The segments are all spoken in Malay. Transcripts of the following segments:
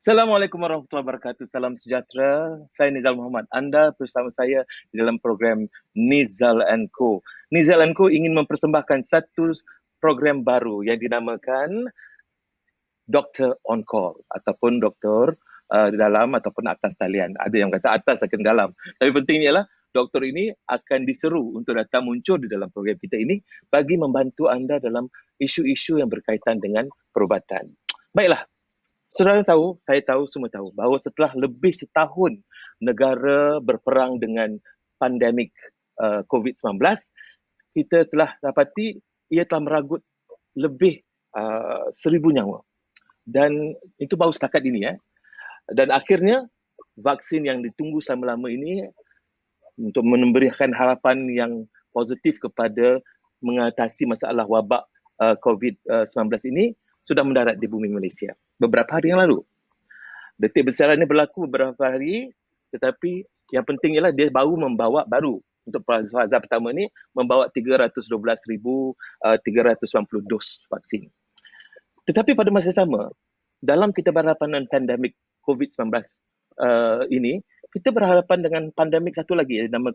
Assalamualaikum warahmatullahi wabarakatuh. Salam sejahtera. Saya Nizal Muhammad. Anda bersama saya di dalam program Nizal & Co. Nizal & Co ingin mempersembahkan satu program baru yang dinamakan Doktor on Call ataupun doktor di dalam ataupun atas talian. Ada yang kata atas akan dalam. Tapi pentingnya ialah doktor ini akan diseru untuk datang muncul di dalam program kita ini bagi membantu anda dalam isu-isu yang berkaitan dengan perubatan. Baiklah, saudara tahu, saya tahu, semua tahu bahawa setelah lebih setahun negara berperang dengan pandemik COVID-19, kita telah dapati ia telah meragut lebih 1,000 nyawa. Dan itu baru setakat ini. Dan akhirnya, vaksin yang ditunggu selama-lama ini untuk memberikan harapan yang positif kepada mengatasi masalah wabak COVID-19 ini sudah mendarat di bumi Malaysia beberapa hari yang lalu. Detik besaran ini berlaku beberapa hari, tetapi yang penting ialah dia baru untuk fazah pertama ini membawa 312,390 dos vaksin. Tetapi pada masa sama, dalam kita berhadapan dengan pandemik COVID-19 ini, kita berhadapan dengan pandemik satu lagi yang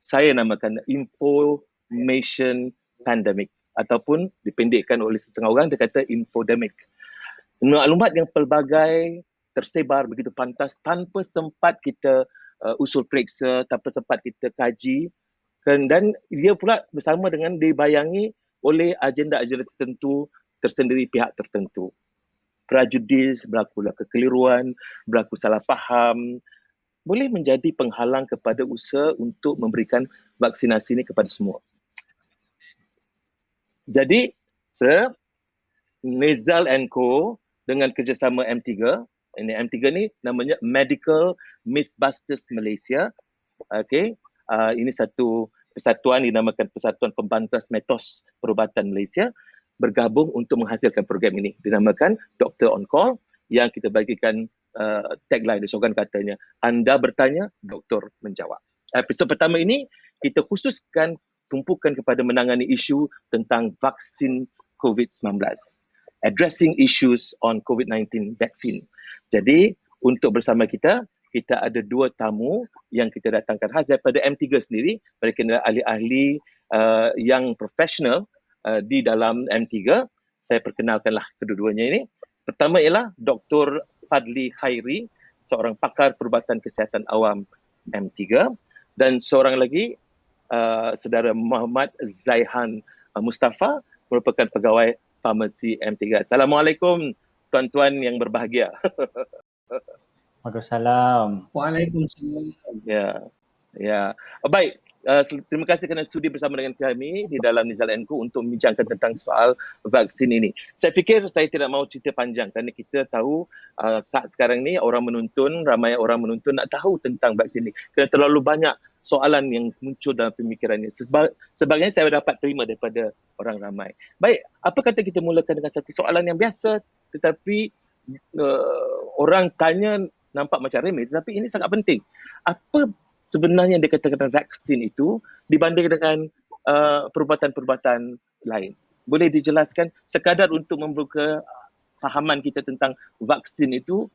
saya namakan information pandemic ataupun dipendekkan oleh setengah orang dia kata infodemic. Maklumat yang pelbagai tersebar begitu pantas tanpa sempat kita usul periksa, tanpa sempat kita kaji, dan dia pula bersama dengan dibayangi oleh agenda-agenda tertentu tersendiri pihak tertentu. Prejudis, berlakulah kekeliruan, berlaku salah faham, boleh menjadi penghalang kepada usaha untuk memberikan vaksinasi ini kepada semua. Jadi, Nizal & Co dengan kerjasama M3, M3 ni namanya Medical Mythbusters Malaysia. Okay. Ini satu persatuan dinamakan Persatuan Pembantas Metos Perubatan Malaysia bergabung untuk menghasilkan program ini. Dinamakan Doktor on Call yang kita bagikan tagline, slogan katanya, anda bertanya, doktor menjawab. Episod pertama ini kita khususkan tumpukan kepada menangani isu tentang vaksin COVID-19. Addressing issues on COVID-19 vaccine. Jadi, untuk bersama kita ada dua tamu yang kita datangkan khas daripada M3 sendiri. Mereka adalah ahli-ahli yang profesional di dalam M3. Saya perkenalkanlah kedua-duanya ini. Pertama ialah Dr. Fadli Khairi, seorang pakar perubatan kesihatan awam M3. Dan seorang lagi, Saudara Muhammad Zaihan Mustafa, merupakan pegawai farmasi M3. Assalamualaikum tuan-tuan yang berbahagia. Waalaikumsalam. Waalaikumsalam. Ya. Baik, terima kasih kerana sudi bersama dengan kami di dalam Nizal & Co untuk membincangkan tentang soal vaksin ini. Saya fikir saya tidak mahu cerita panjang kerana kita tahu saat sekarang ni ramai orang menonton nak tahu tentang vaksin ini. Kerana terlalu banyak soalan yang muncul dalam pemikirannya. Sebagainya saya dapat terima daripada orang ramai. Baik, apa kata kita mulakan dengan satu soalan yang biasa tetapi orang tanya nampak macam remeh, tetapi ini sangat penting. Apa sebenarnya yang dikatakan vaksin itu dibanding dengan perubatan-perubatan lain? Boleh dijelaskan sekadar untuk membuka fahaman kita tentang vaksin itu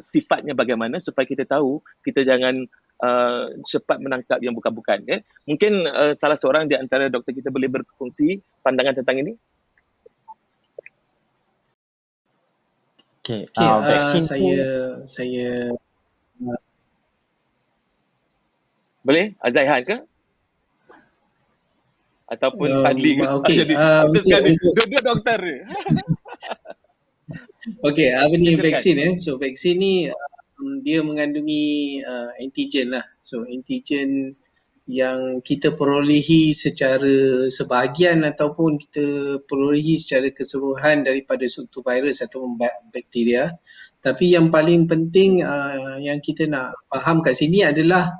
sifatnya bagaimana supaya kita tahu kita jangan cepat menangkap yang bukan-bukan. Mungkin salah seorang di antara doktor kita boleh berkongsi pandangan tentang ini? Vaksin saya boleh? Zaihan ke? Ataupun Fadli ke? Dua doktor ni. Okey, apa ni vaksin So vaksin ni dia mengandungi antigen lah. So antigen yang kita perolehi secara sebahagian ataupun kita perolehi secara keseluruhan daripada suatu virus atau bakteria. Tapi yang paling penting yang kita nak faham kat sini adalah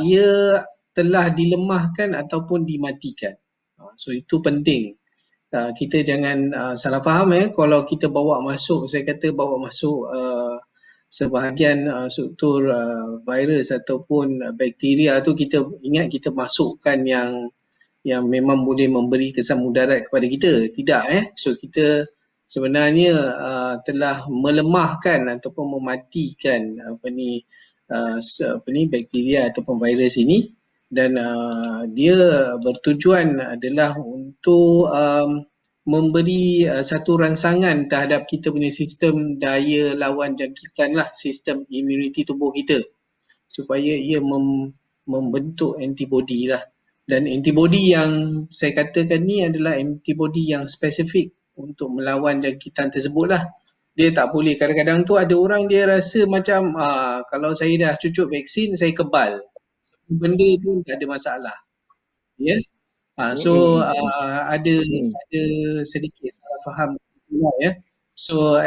ia telah dilemahkan ataupun dimatikan. So itu penting. Kita jangan salah faham kalau kita bawa masuk, saya kata bawa masuk sebahagian struktur virus ataupun bakteria tu, kita ingat kita masukkan yang memang boleh memberi kesan mudarat kepada kita. Tidak So kita sebenarnya telah melemahkan ataupun mematikan bakteria ataupun virus ini, dan dia bertujuan adalah untuk memberi satu rangsangan terhadap kita punya sistem daya lawan jangkitan lah, sistem immunity tubuh kita, supaya ia membentuk antibody lah. Dan antibody yang saya katakan ni adalah antibody yang spesifik untuk melawan jangkitan tersebut lah. Dia tak boleh, kadang-kadang tu ada orang dia rasa macam kalau saya dah cucuk vaksin saya kebal, benda tu tak ada masalah, ya. So ada sedikit salah faham ya. So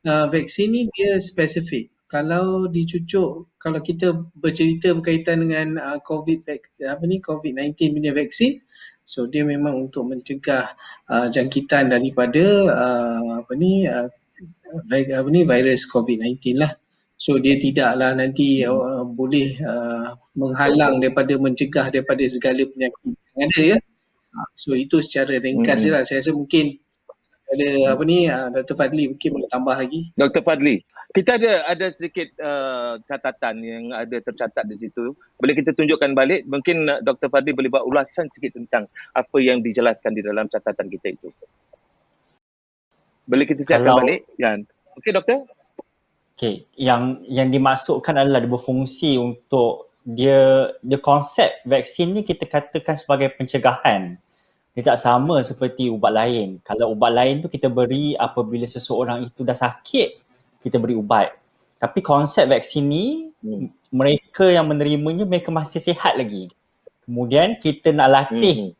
vaksin ni dia spesifik. Kalau dicucuk, kalau kita bercerita berkaitan dengan COVID-19 punya vaksin, so dia memang untuk mencegah jangkitan daripada virus COVID-19 lah. So dia tidaklah nanti boleh menghalang daripada, mencegah daripada segala penyakit yang ada, ya. So itu secara ringkas je lah. Saya rasa mungkin ada Dr. Fadli mungkin boleh tambah lagi. Dr. Fadli, kita ada sedikit catatan yang ada tercatat di situ. Boleh kita tunjukkan balik? Mungkin Dr. Fadli boleh buat ulasan sikit tentang apa yang dijelaskan di dalam catatan kita itu. Boleh kita siapkan balik? Okey, Doktor? Okey, yang dimasukkan adalah dia berfungsi untuk dia konsep vaksin ni kita katakan sebagai pencegahan. Dia tak sama seperti ubat lain. Kalau ubat lain tu kita beri apabila seseorang itu dah sakit, kita beri ubat. Tapi konsep vaksin ni, mereka yang menerimanya mereka masih sihat lagi. Kemudian kita nak latih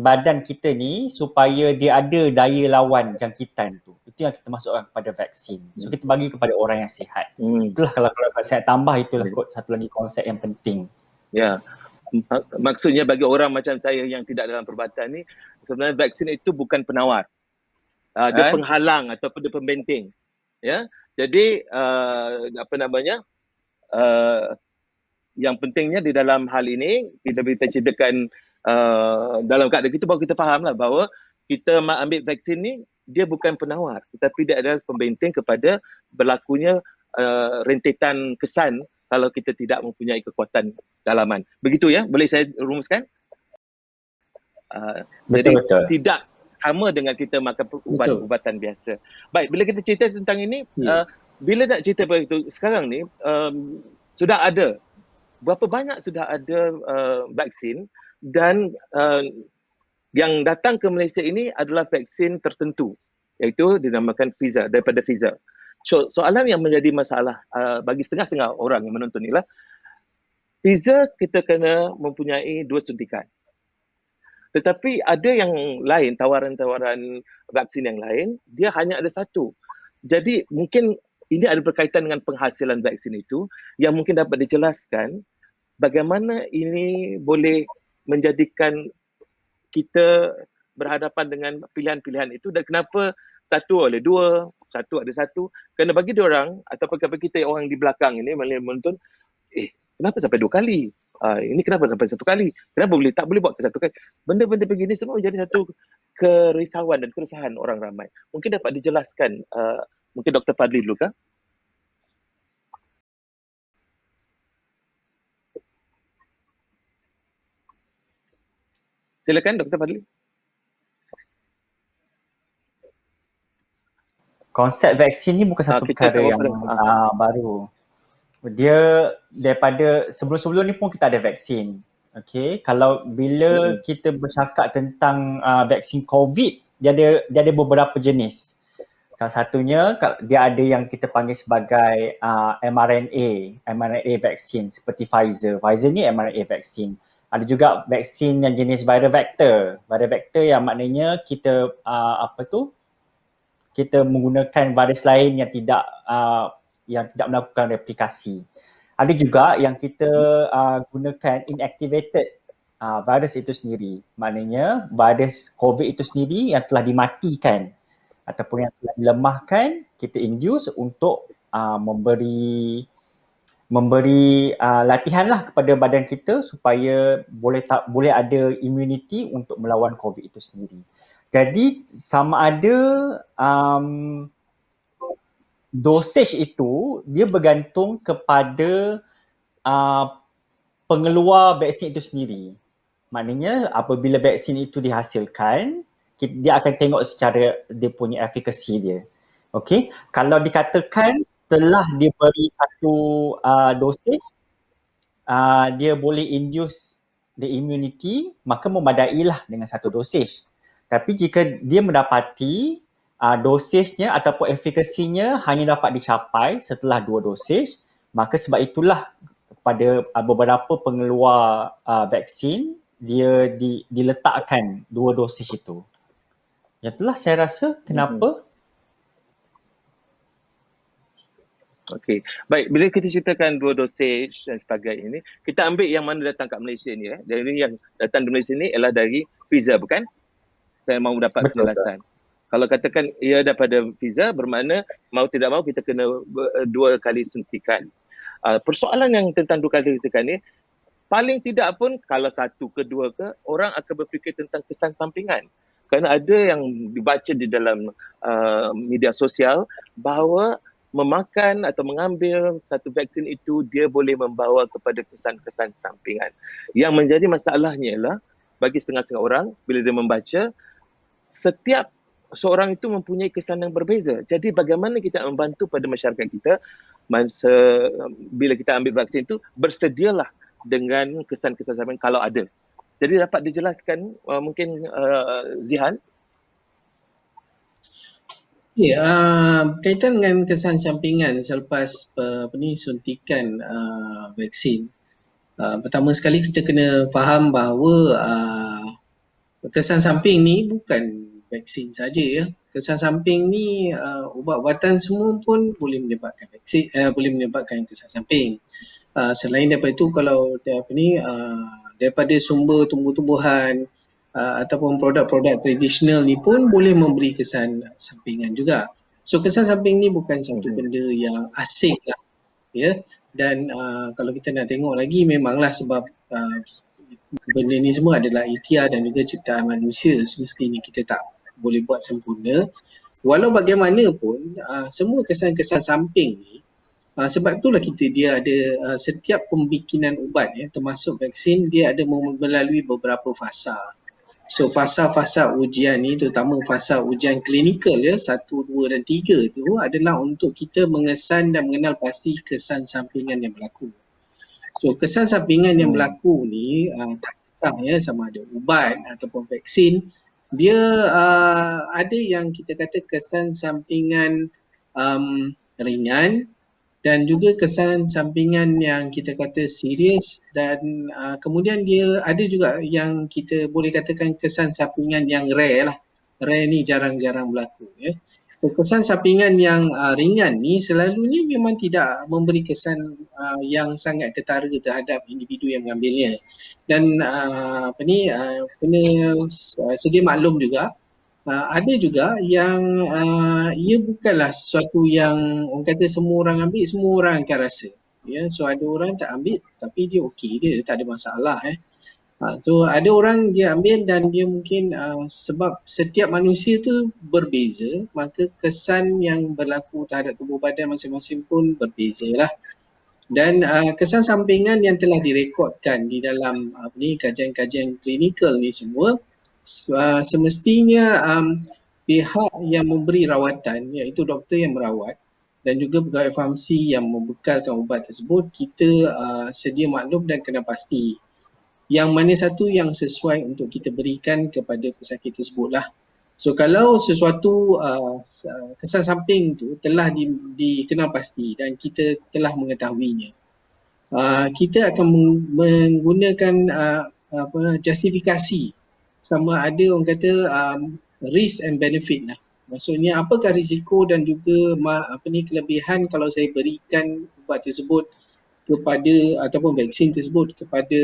badan kita ni supaya dia ada daya lawan jangkitan tu. Itu yang kita masukkan kepada vaksin. So kita bagi kepada orang yang sihat. Itulah kalau saya tambah, itulah satu lagi konsep yang penting. Ya. Maksudnya bagi orang macam saya yang tidak dalam perubatan ni, sebenarnya vaksin itu bukan penawar. Dia penghalang ataupun dia pembenting. Ya. Jadi yang pentingnya di dalam hal ini kita ceritakan dalam keadaan kita baru kita fahamlah bahawa kita ambil vaksin ni dia bukan penawar, tetapi dia adalah pembenting kepada berlakunya rentetan kesan kalau kita tidak mempunyai kekuatan dalaman. Begitu ya, boleh saya rumuskan? Jadi tidak sama dengan kita makan ubat-ubatan biasa. Baik, bila kita cerita tentang ini, bila nak cerita begitu, sekarang ni sudah ada, berapa banyak sudah ada vaksin dan yang datang ke Malaysia ini adalah vaksin tertentu, iaitu dinamakan Pfizer, daripada Pfizer. Soalan yang menjadi masalah bagi setengah-setengah orang yang menonton ialah Pfizer kita kena mempunyai 2 suntikan. Tetapi ada yang lain, tawaran-tawaran vaksin yang lain, dia hanya ada 1. Jadi mungkin ini ada berkaitan dengan penghasilan vaksin itu yang mungkin dapat dijelaskan bagaimana ini boleh menjadikan kita berhadapan dengan pilihan-pilihan itu dan kenapa 1 oleh 2, 1 ada 1. Kerana bagi diorang ataupun kepada kita orang di belakang ini menonton, kenapa sampai 2 kali? Ini kenapa sampai 1 kali? Kenapa tak boleh buat ke 1 kali? Benda-benda begini semua menjadi satu kerisauan dan keresahan orang ramai. Mungkin dapat dijelaskan, mungkin Dr. Fadli dulu kah? Silakan Dr. Fadli. Konsep vaksin ni bukan satu perkara yang baru. Dia daripada sebelum-sebelum ni pun kita ada vaksin. Okay, kalau bila kita bercakap tentang vaksin COVID, dia ada beberapa jenis. Salah satunya dia ada yang kita panggil sebagai mRNA vaksin seperti Pfizer. Pfizer ni mRNA vaksin. Ada juga vaksin yang jenis viral vector. Viral vector yang maknanya kita kita menggunakan virus lain yang tidak melakukan replikasi. Ada juga yang kita gunakan inactivated virus itu sendiri. Maknanya virus COVID itu sendiri yang telah dimatikan ataupun yang telah dilemahkan, kita induce untuk memberi latihan lah kepada badan kita supaya boleh ada immunity untuk melawan COVID itu sendiri. Jadi sama ada dosage itu dia bergantung kepada pengeluar vaksin itu sendiri. Maknanya apabila vaksin itu dihasilkan, dia akan tengok secara dia punya efficacy dia. Okey, kalau dikatakan setelah dia beri satu dosage, dia boleh induce the immunity, maka memadailah dengan satu dosage. Tapi jika dia mendapati dosisnya ataupun efikasinya hanya dapat dicapai setelah 2 dosage, maka sebab itulah pada beberapa pengeluar vaksin dia diletakkan 2 dosage itu. Itulah saya rasa kenapa. Okey. Baik, bila kita ceritakan 2 dosage dan sebagainya ini, kita ambil yang mana datang kat Malaysia ni Dan ini yang datang di Malaysia ni ialah dari Pfizer, bukan? Saya mahu dapat penjelasan. Kalau katakan ia daripada Pfizer, bermakna mau tidak mau kita kena 2 kali suntikan. Persoalan yang tentang 2 kali suntikan ni, paling tidak pun kalau 1 ke 2 ke, orang akan berfikir tentang kesan sampingan. Kerana ada yang dibaca di dalam media sosial bahawa memakan atau mengambil satu vaksin itu dia boleh membawa kepada kesan-kesan sampingan. Yang menjadi masalahnya ialah bagi setengah-setengah orang bila dia membaca, setiap seorang itu mempunyai kesan yang berbeza. Jadi bagaimana kita membantu pada masyarakat kita bila kita ambil vaksin itu, bersedialah dengan kesan-kesan sampingan kalau ada. Jadi dapat dijelaskan mungkin Zihan? Ya, berkaitan dengan kesan sampingan selepas suntikan vaksin. Pertama sekali kita kena faham bahawa kesan samping ni bukan vaksin saja ya. Kesan samping ni ubat-ubatan semua pun boleh menyebabkan vaksin, boleh menyebabkan kesan samping. Selain daripada itu, kalau daripada sumber tumbuh-tumbuhan ataupun produk-produk tradisional ni pun boleh memberi kesan sampingan juga. So kesan samping ni bukan satu benda yang asing lah ya. Dan kalau kita nak tengok lagi, memanglah sebab benda ni semua adalah ikhtiar dan juga ciptaan manusia, semestinya kita tak boleh buat sempurna. Walau bagaimanapun semua kesan-kesan samping ni, sebab itulah dia ada setiap pembikinan ubat ya, termasuk vaksin, dia ada melalui beberapa fasa. So fasa-fasa ujian ni, terutama fasa ujian klinikal ya, 1, 2 dan 3 tu adalah untuk kita mengesan dan mengenal pasti kesan sampingan yang berlaku. So kesan sampingan yang berlaku ni tak kisah ya sama ada ubat ataupun vaksin, dia ada yang kita kata kesan sampingan ringan dan juga kesan sampingan yang kita kata serius, dan kemudian dia ada juga yang kita boleh katakan kesan sampingan yang rare lah. Rare ni jarang-jarang berlaku ya. Kesan sampingan yang ringan ni selalunya memang tidak memberi kesan yang sangat ketara terhadap individu yang mengambilnya. Dan kena sedia maklum juga, ada juga yang ia bukanlah sesuatu yang orang kata semua orang ambil, semua orang akan rasa. Ya, so ada orang tak ambil tapi dia okey, dia tak ada masalah. So ada orang dia ambil dan dia mungkin sebab setiap manusia tu berbeza, maka kesan yang berlaku terhadap tubuh badan masing-masing pun berbeza lah. Dan kesan sampingan yang telah direkodkan di dalam kajian-kajian klinikal ni semua, semestinya pihak yang memberi rawatan, iaitu doktor yang merawat dan juga pegawai farmasi yang membekalkan ubat tersebut, kita sedia maklum dan kena pasti yang mana satu yang sesuai untuk kita berikan kepada pesakit tersebut lah. So kalau sesuatu kesan samping tu telah dikenal pasti dan kita telah mengetahuinya, kita akan menggunakan justifikasi sama ada orang kata risk and benefit lah. Maksudnya apakah risiko dan juga kelebihan kalau saya berikan ubat tersebut kepada ataupun vaksin tersebut kepada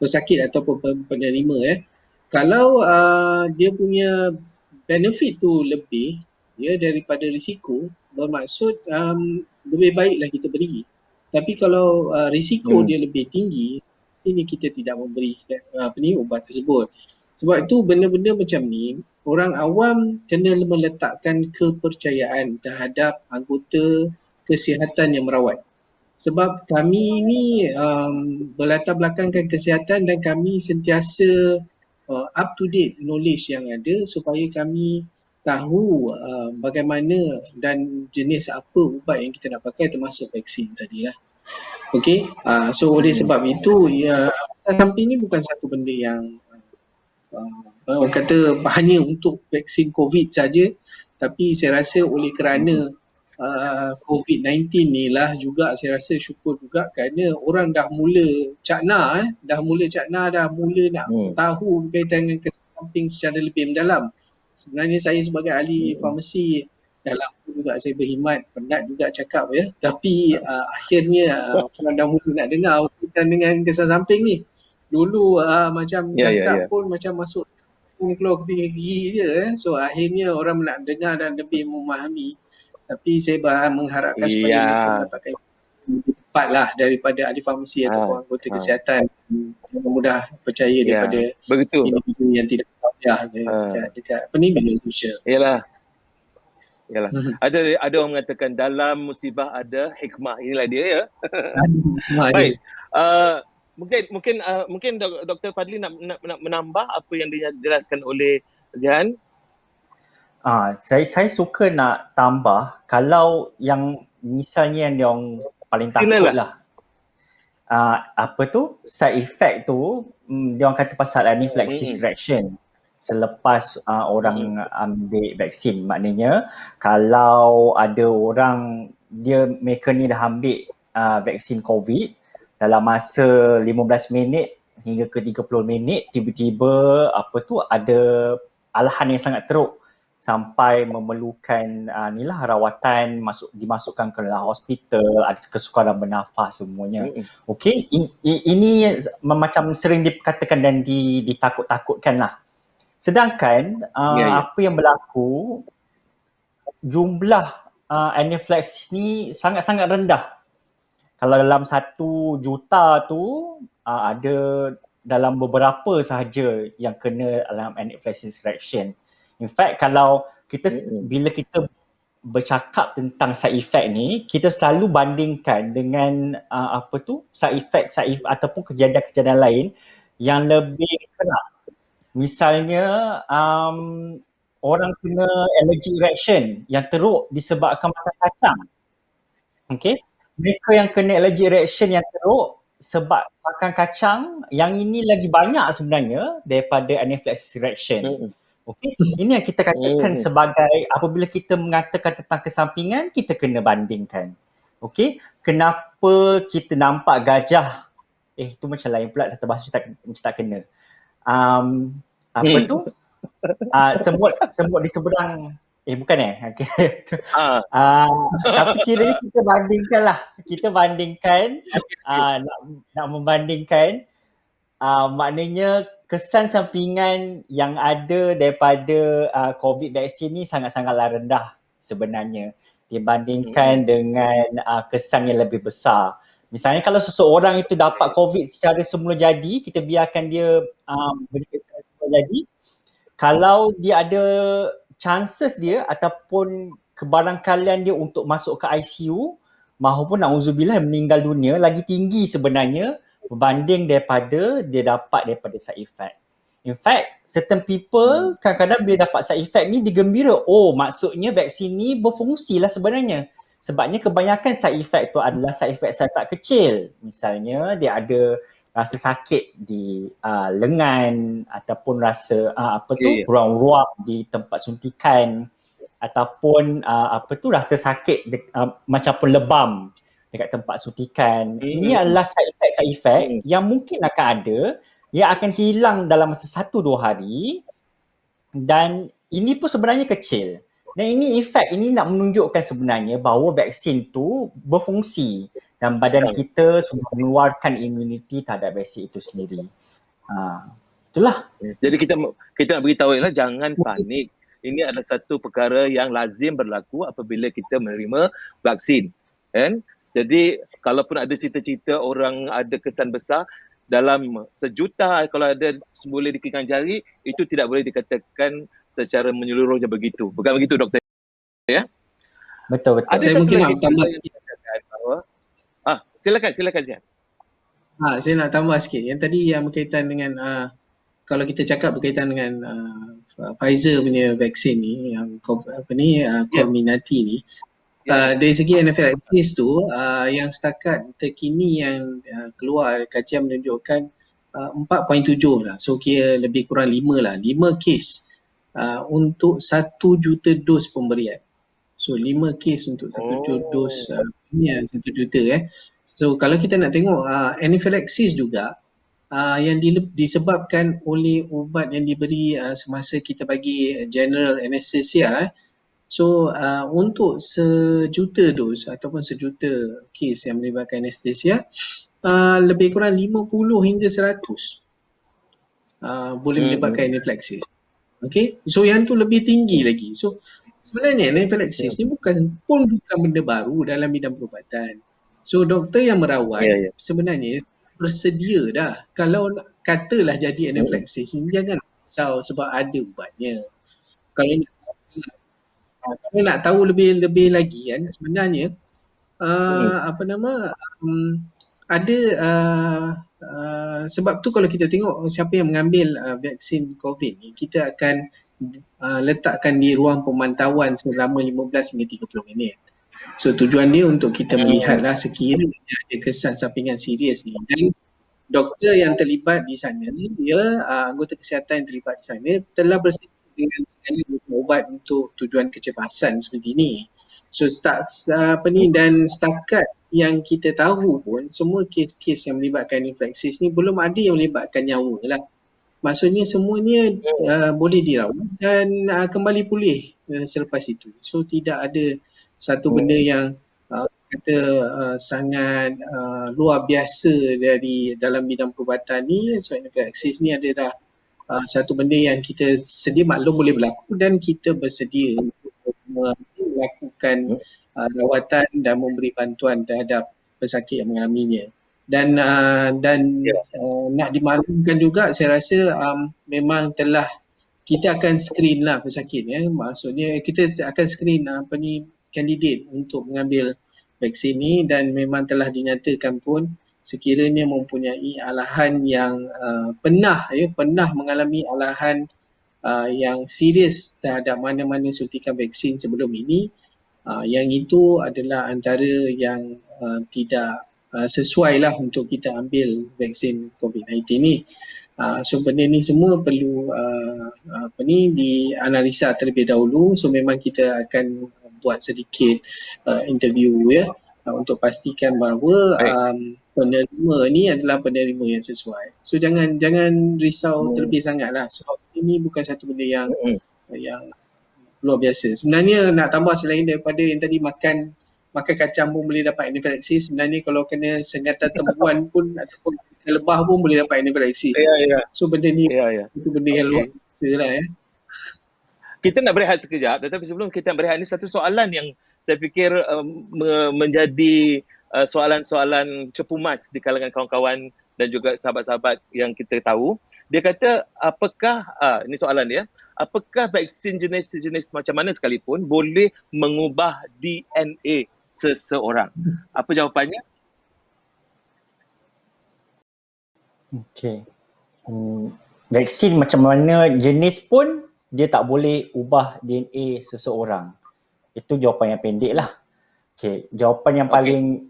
pesakit ataupun penerima ya. Kalau dia punya benefit tu lebih ya daripada risiko, bermaksud lebih baiklah kita beri. Tapi kalau risiko dia lebih tinggi, sini kita tidak memberi ubat tersebut. Sebab itu benda-benda macam ni, orang awam kena meletakkan kepercayaan terhadap anggota kesihatan yang merawat. Sebab kami ni berlatar belakangkan kesihatan dan kami sentiasa up to date knowledge yang ada supaya kami tahu bagaimana dan jenis apa ubat yang kita nak pakai termasuk vaksin tadi lah. Okay, so oleh sebab itu efek samping ni bukan satu benda yang orang kata hanya untuk vaksin COVID saja, tapi saya rasa oleh kerana COVID-19 ni lah juga saya rasa syukur juga kerana orang dah mula cakna dah mula nak tahu berkaitan dengan kesan samping secara lebih mendalam. Sebenarnya saya sebagai ahli farmasi dah lama juga saya berkhidmat, penat juga cakap ya, tapi akhirnya orang dah mula nak dengar berkaitan dengan kesan samping ni. Dulu macam cakap pun macam masuk keluar gigi je so akhirnya orang nak dengar dan lebih memahami. Tapi saya mengharapkan supaya mereka mendapatkan tepat lah daripada ahli farmasi ataupun anggota kesihatan yang mudah percaya daripada individu yang tidak tahu dekat apa ni media sosial. Yalah. Ada orang mengatakan dalam musibah ada hikmah. Inilah dia ya. Baik. Mungkin Dr. Fadli nak menambah apa yang dijelaskan oleh Zihan. Saya suka nak tambah kalau yang misalnya yang diorang paling takut lah. Apa tu? Side effect tu diorang kata pasal anaphylaxis reaction selepas orang ambil vaksin. Maknanya kalau ada orang mereka ni dah ambil vaksin COVID dalam masa 15 minit hingga ke 30 minit tiba-tiba ada alahan yang sangat teruk sampai memerlukan rawatan, dimasukkan ke dalam hospital, ada kesukaran bernafas semuanya. Okey, ini macam sering dikatakan dan ditakut-takutkan lah. Sedangkan apa yang berlaku, jumlah anaphylaxis ni sangat-sangat rendah. Kalau dalam 1 juta tu ada dalam beberapa sahaja yang kena dalam anaphylaxis reaction. In fact, kalau bila kita bercakap tentang side effect ni, kita selalu bandingkan dengan side effect ataupun kejadian-kejadian lain yang lebih kena. Misalnya orang kena allergic reaction yang teruk disebabkan makan kacang. Okay? Mereka yang kena allergic reaction yang teruk sebab makan kacang, yang ini lagi banyak sebenarnya daripada anaphylaxis reaction. Okey, ini yang kita katakan sebagai apabila kita mengatakan tentang kesampingan, kita kena bandingkan. Okey, kenapa kita nampak gajah? Itu macam lain pula, kata bahasa macam tak kena. Semut di seberang. Bukan okay. Tapi kiranya kita bandingkan lah. Kita bandingkan, nak membandingkan, maknanya kesan sampingan yang ada daripada COVID vaksin ni sangat-sangatlah rendah sebenarnya dibandingkan dengan kesan yang lebih besar. Misalnya kalau seseorang itu dapat COVID secara semula jadi, kita biarkan dia beri kesan semula jadi, kalau dia ada chances dia ataupun kebarangkalian dia untuk masuk ke ICU maupun na'udzubillah meninggal dunia lagi tinggi sebenarnya berbanding daripada dia dapat daripada side effect. In fact, certain people kadang-kadang bila dapat side effect ni digembira. Oh, maksudnya vaksin ni berfungsi lah sebenarnya. Sebabnya kebanyakan side effect tu adalah side effect sangat kecil. Misalnya dia ada rasa sakit di lengan ataupun rasa ruam-ruam di tempat suntikan ataupun rasa sakit macam pun lebam dekat tempat suntikan. Ini adalah side effect yang mungkin akan ada, yang akan hilang dalam masa 1-2 hari dan ini pun sebenarnya kecil. Dan ini ini nak menunjukkan sebenarnya bahawa vaksin tu berfungsi dan badan kita sudah mengeluarkan imuniti terhadap vaksin itu sendiri. Itulah. Jadi kita nak beritahu ialah jangan panik. Ini adalah satu perkara yang lazim berlaku apabila kita menerima vaksin. Kan? Jadi kalaupun ada cerita-cerita orang ada kesan besar, dalam sejuta kalau ada boleh dikirakan jari, itu tidak boleh dikatakan secara menyeluruhnya begitu. Bukan begitu doktor ya? Betul. Ada Saya satu mungkin lagi nak tambah yang sikit. dikatakan bahawa silakan Zian. Saya nak tambah sikit. Yang tadi yang berkaitan dengan kalau kita cakap berkaitan dengan Pfizer punya vaksin ni, yang Comirnaty ni, dari segi anaphylaxis tu, yang setakat terkini yang keluar kajian menunjukkan 4.7 lah. So kira lebih kurang 5 lah. 5 kes untuk 1 juta dos pemberian. So 5 kes untuk 1 juta dos ni 1 juta So kalau kita nak tengok anaphylaxis juga yang disebabkan oleh ubat yang diberi semasa kita bagi general anesthesia. So untuk sejuta dos ataupun sejuta kes yang melibatkan anestesia, lebih kurang 50 hingga 100 boleh melibatkan anaphylaxis. Okay, so yang tu lebih tinggi lagi. So sebenarnya anaphylaxis ni bukan benda baru dalam bidang perubatan. So doktor yang merawat sebenarnya bersedia dah. Kalau katalah jadi anaphylaxis ni, jangan risau sebab ada ubatnya. Kalau nak tahu lebih lagi kan, sebenarnya ada sebab tu kalau kita tengok siapa yang mengambil vaksin COVID ni, kita akan letakkan di ruang pemantauan selama 15 hingga 30 minit. So tujuan dia untuk kita melihatlah sekiranya ada kesan sampingan serius ni. Dan doktor yang terlibat di sana, dia anggota kesihatan yang terlibat di sana telah bersedia dengan segala ubat untuk tujuan kecemasan seperti ini. So dan setakat yang kita tahu pun, semua kes-kes yang melibatkan anaphylaxis ni belum ada yang melibatkan nyawa lah. Maksudnya semuanya boleh dirawat dan kembali pulih selepas itu. So tidak ada satu benda yang kata sangat luar biasa dari dalam bidang perubatan ni. So anaphylaxis ni adalah satu benda yang kita sedia maklum boleh berlaku dan kita bersedia untuk melakukan rawatan dan memberi bantuan terhadap pesakit yang mengalaminya. Dan nak dimaklumkan juga, saya rasa memang telah kita akan screen lah pesakit maksudnya kita akan screen kandidat untuk mengambil vaksin ni, dan memang telah dinyatakan pun sekiranya mempunyai alahan yang pernah mengalami alahan yang serius terhadap mana-mana suntikan vaksin sebelum ini, yang itu adalah antara yang tidak sesuai lah untuk kita ambil vaksin COVID-19 ni. So benda ni semua perlu dianalisa terlebih dahulu. So memang kita akan buat sedikit interview untuk pastikan bahawa penerima ni adalah penerima yang sesuai. So jangan risau terlebih sangat lah, sebab ini bukan satu benda yang luar biasa. Sebenarnya nak tambah selain daripada yang tadi makan kacang pun boleh dapat anaphylaxis, sebenarnya kalau kena sengatan tembuan pun ataupun lebah pun boleh dapat anaphylaxis. So benda ni itu benda yang luar biasa lah Kita nak berehat sekejap, tetapi sebelum kita berehat ni satu soalan yang saya fikir menjadi soalan-soalan cepu mas di kalangan kawan-kawan dan juga sahabat-sahabat yang kita tahu. Dia kata apakah, ini soalan dia, apakah vaksin jenis-jenis macam mana sekalipun boleh mengubah DNA seseorang? Apa jawapannya? Okey. Vaksin macam mana jenis pun dia tak boleh ubah DNA seseorang. Itu jawapan yang pendek lah. Okey, jawapan yang paling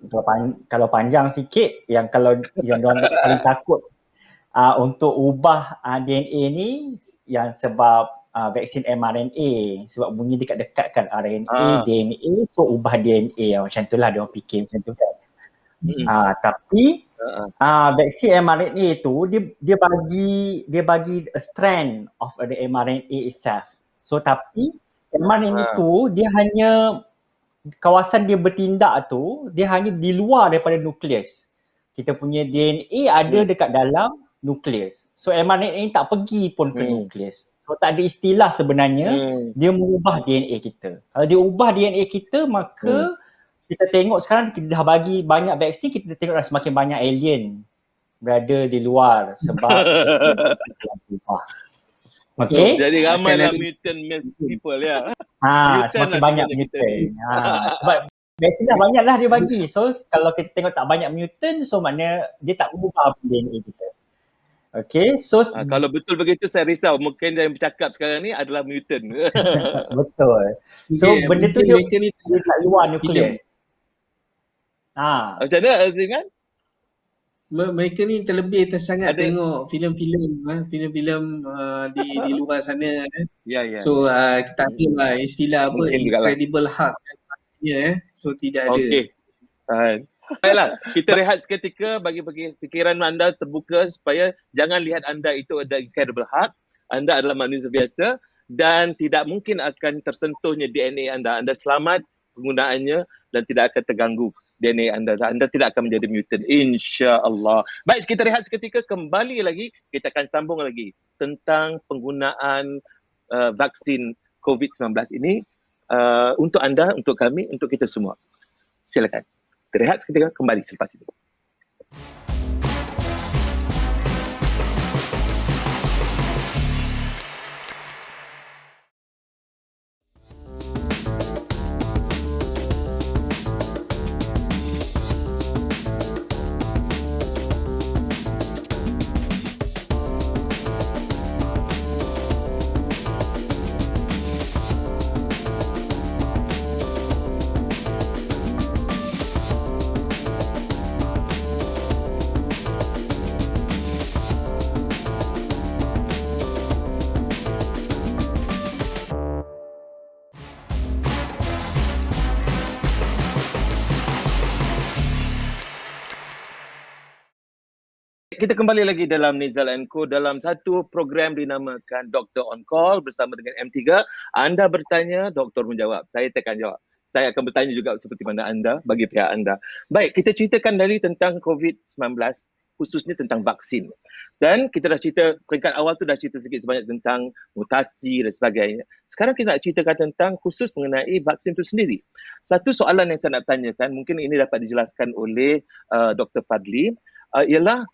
kalau panjang sikit, yang diorang paling takut untuk ubah DNA ni yang sebab vaksin mRNA, sebab bunyi dekat-dekat kan RNA, DNA, so ubah DNA macam tu lah diorang fikir macam tu kan. Tapi vaksin mRNA tu dia bagi a strand of the mRNA itself. So tapi mRNA tu dia hanya kawasan dia bertindak tu, dia hanya di luar daripada nukleus. Kita punya DNA ada dekat dalam nukleus. So mRNA ni tak pergi pun ke nukleus. So tak ada istilah sebenarnya dia mengubah DNA kita. Kalau dia ubah DNA kita, maka kita tengok sekarang kita dah bagi banyak vaksin, kita tengok dah semakin banyak alien berada di luar sebab telah berubah. So, Okey. Jadi ramailah akan ada- mutant people ya. Ha, Mutant semakin lah banyak sebenarnya kita mutant. ni. Sebab vaksin dah banyaklah dia bagi. So kalau kita tengok tak banyak mutant, so maknanya dia tak ubah DNA kita. Okay, so Kalau betul begitu saya risau. Mungkin yang bercakap sekarang ni adalah mutant. betul. So Okay, benda tu mungkin dia, mereka ni dia kat luar nukleus. Macam mana dengan? mereka ni terlebih tersangat Ada- tengok filem-filem di luar sana. Ya. So kita tahu lah istilah apa, Mungkin jugalah. Incredible Hulk dan sebagainya. So tidak ada. Okey. Tahan. Baiklah, kita rehat seketika bagi fikiran anda terbuka supaya jangan lihat anda itu ada Incredible Hulk. Anda adalah manusia biasa dan tidak mungkin akan tersentuhnya DNA anda. Anda selamat penggunaannya dan tidak akan terganggu DNA anda. Anda tidak akan menjadi mutant, insya-Allah. Baik, kita rehat seketika, kembali lagi kita akan sambung lagi tentang penggunaan vaksin COVID-19 ini untuk anda, untuk kami, untuk kita semua. Silakan. Rehat seketika, kembali selepas itu. Kita kembali lagi dalam Nizal & Co dalam satu program dinamakan Doktor On Call bersama dengan M3. Anda bertanya, doktor menjawab. Saya takkan jawab. Saya akan bertanya juga seperti mana anda, bagi pihak anda. Baik, kita ceritakan dari tentang COVID-19, khususnya tentang vaksin. Dan kita dah cerita, peringkat awal tu dah cerita sikit sebanyak tentang mutasi dan sebagainya. Sekarang kita nak ceritakan tentang khusus mengenai vaksin itu sendiri. Satu soalan yang saya nak tanyakan, mungkin ini dapat dijelaskan oleh Dr. Fadli, ialah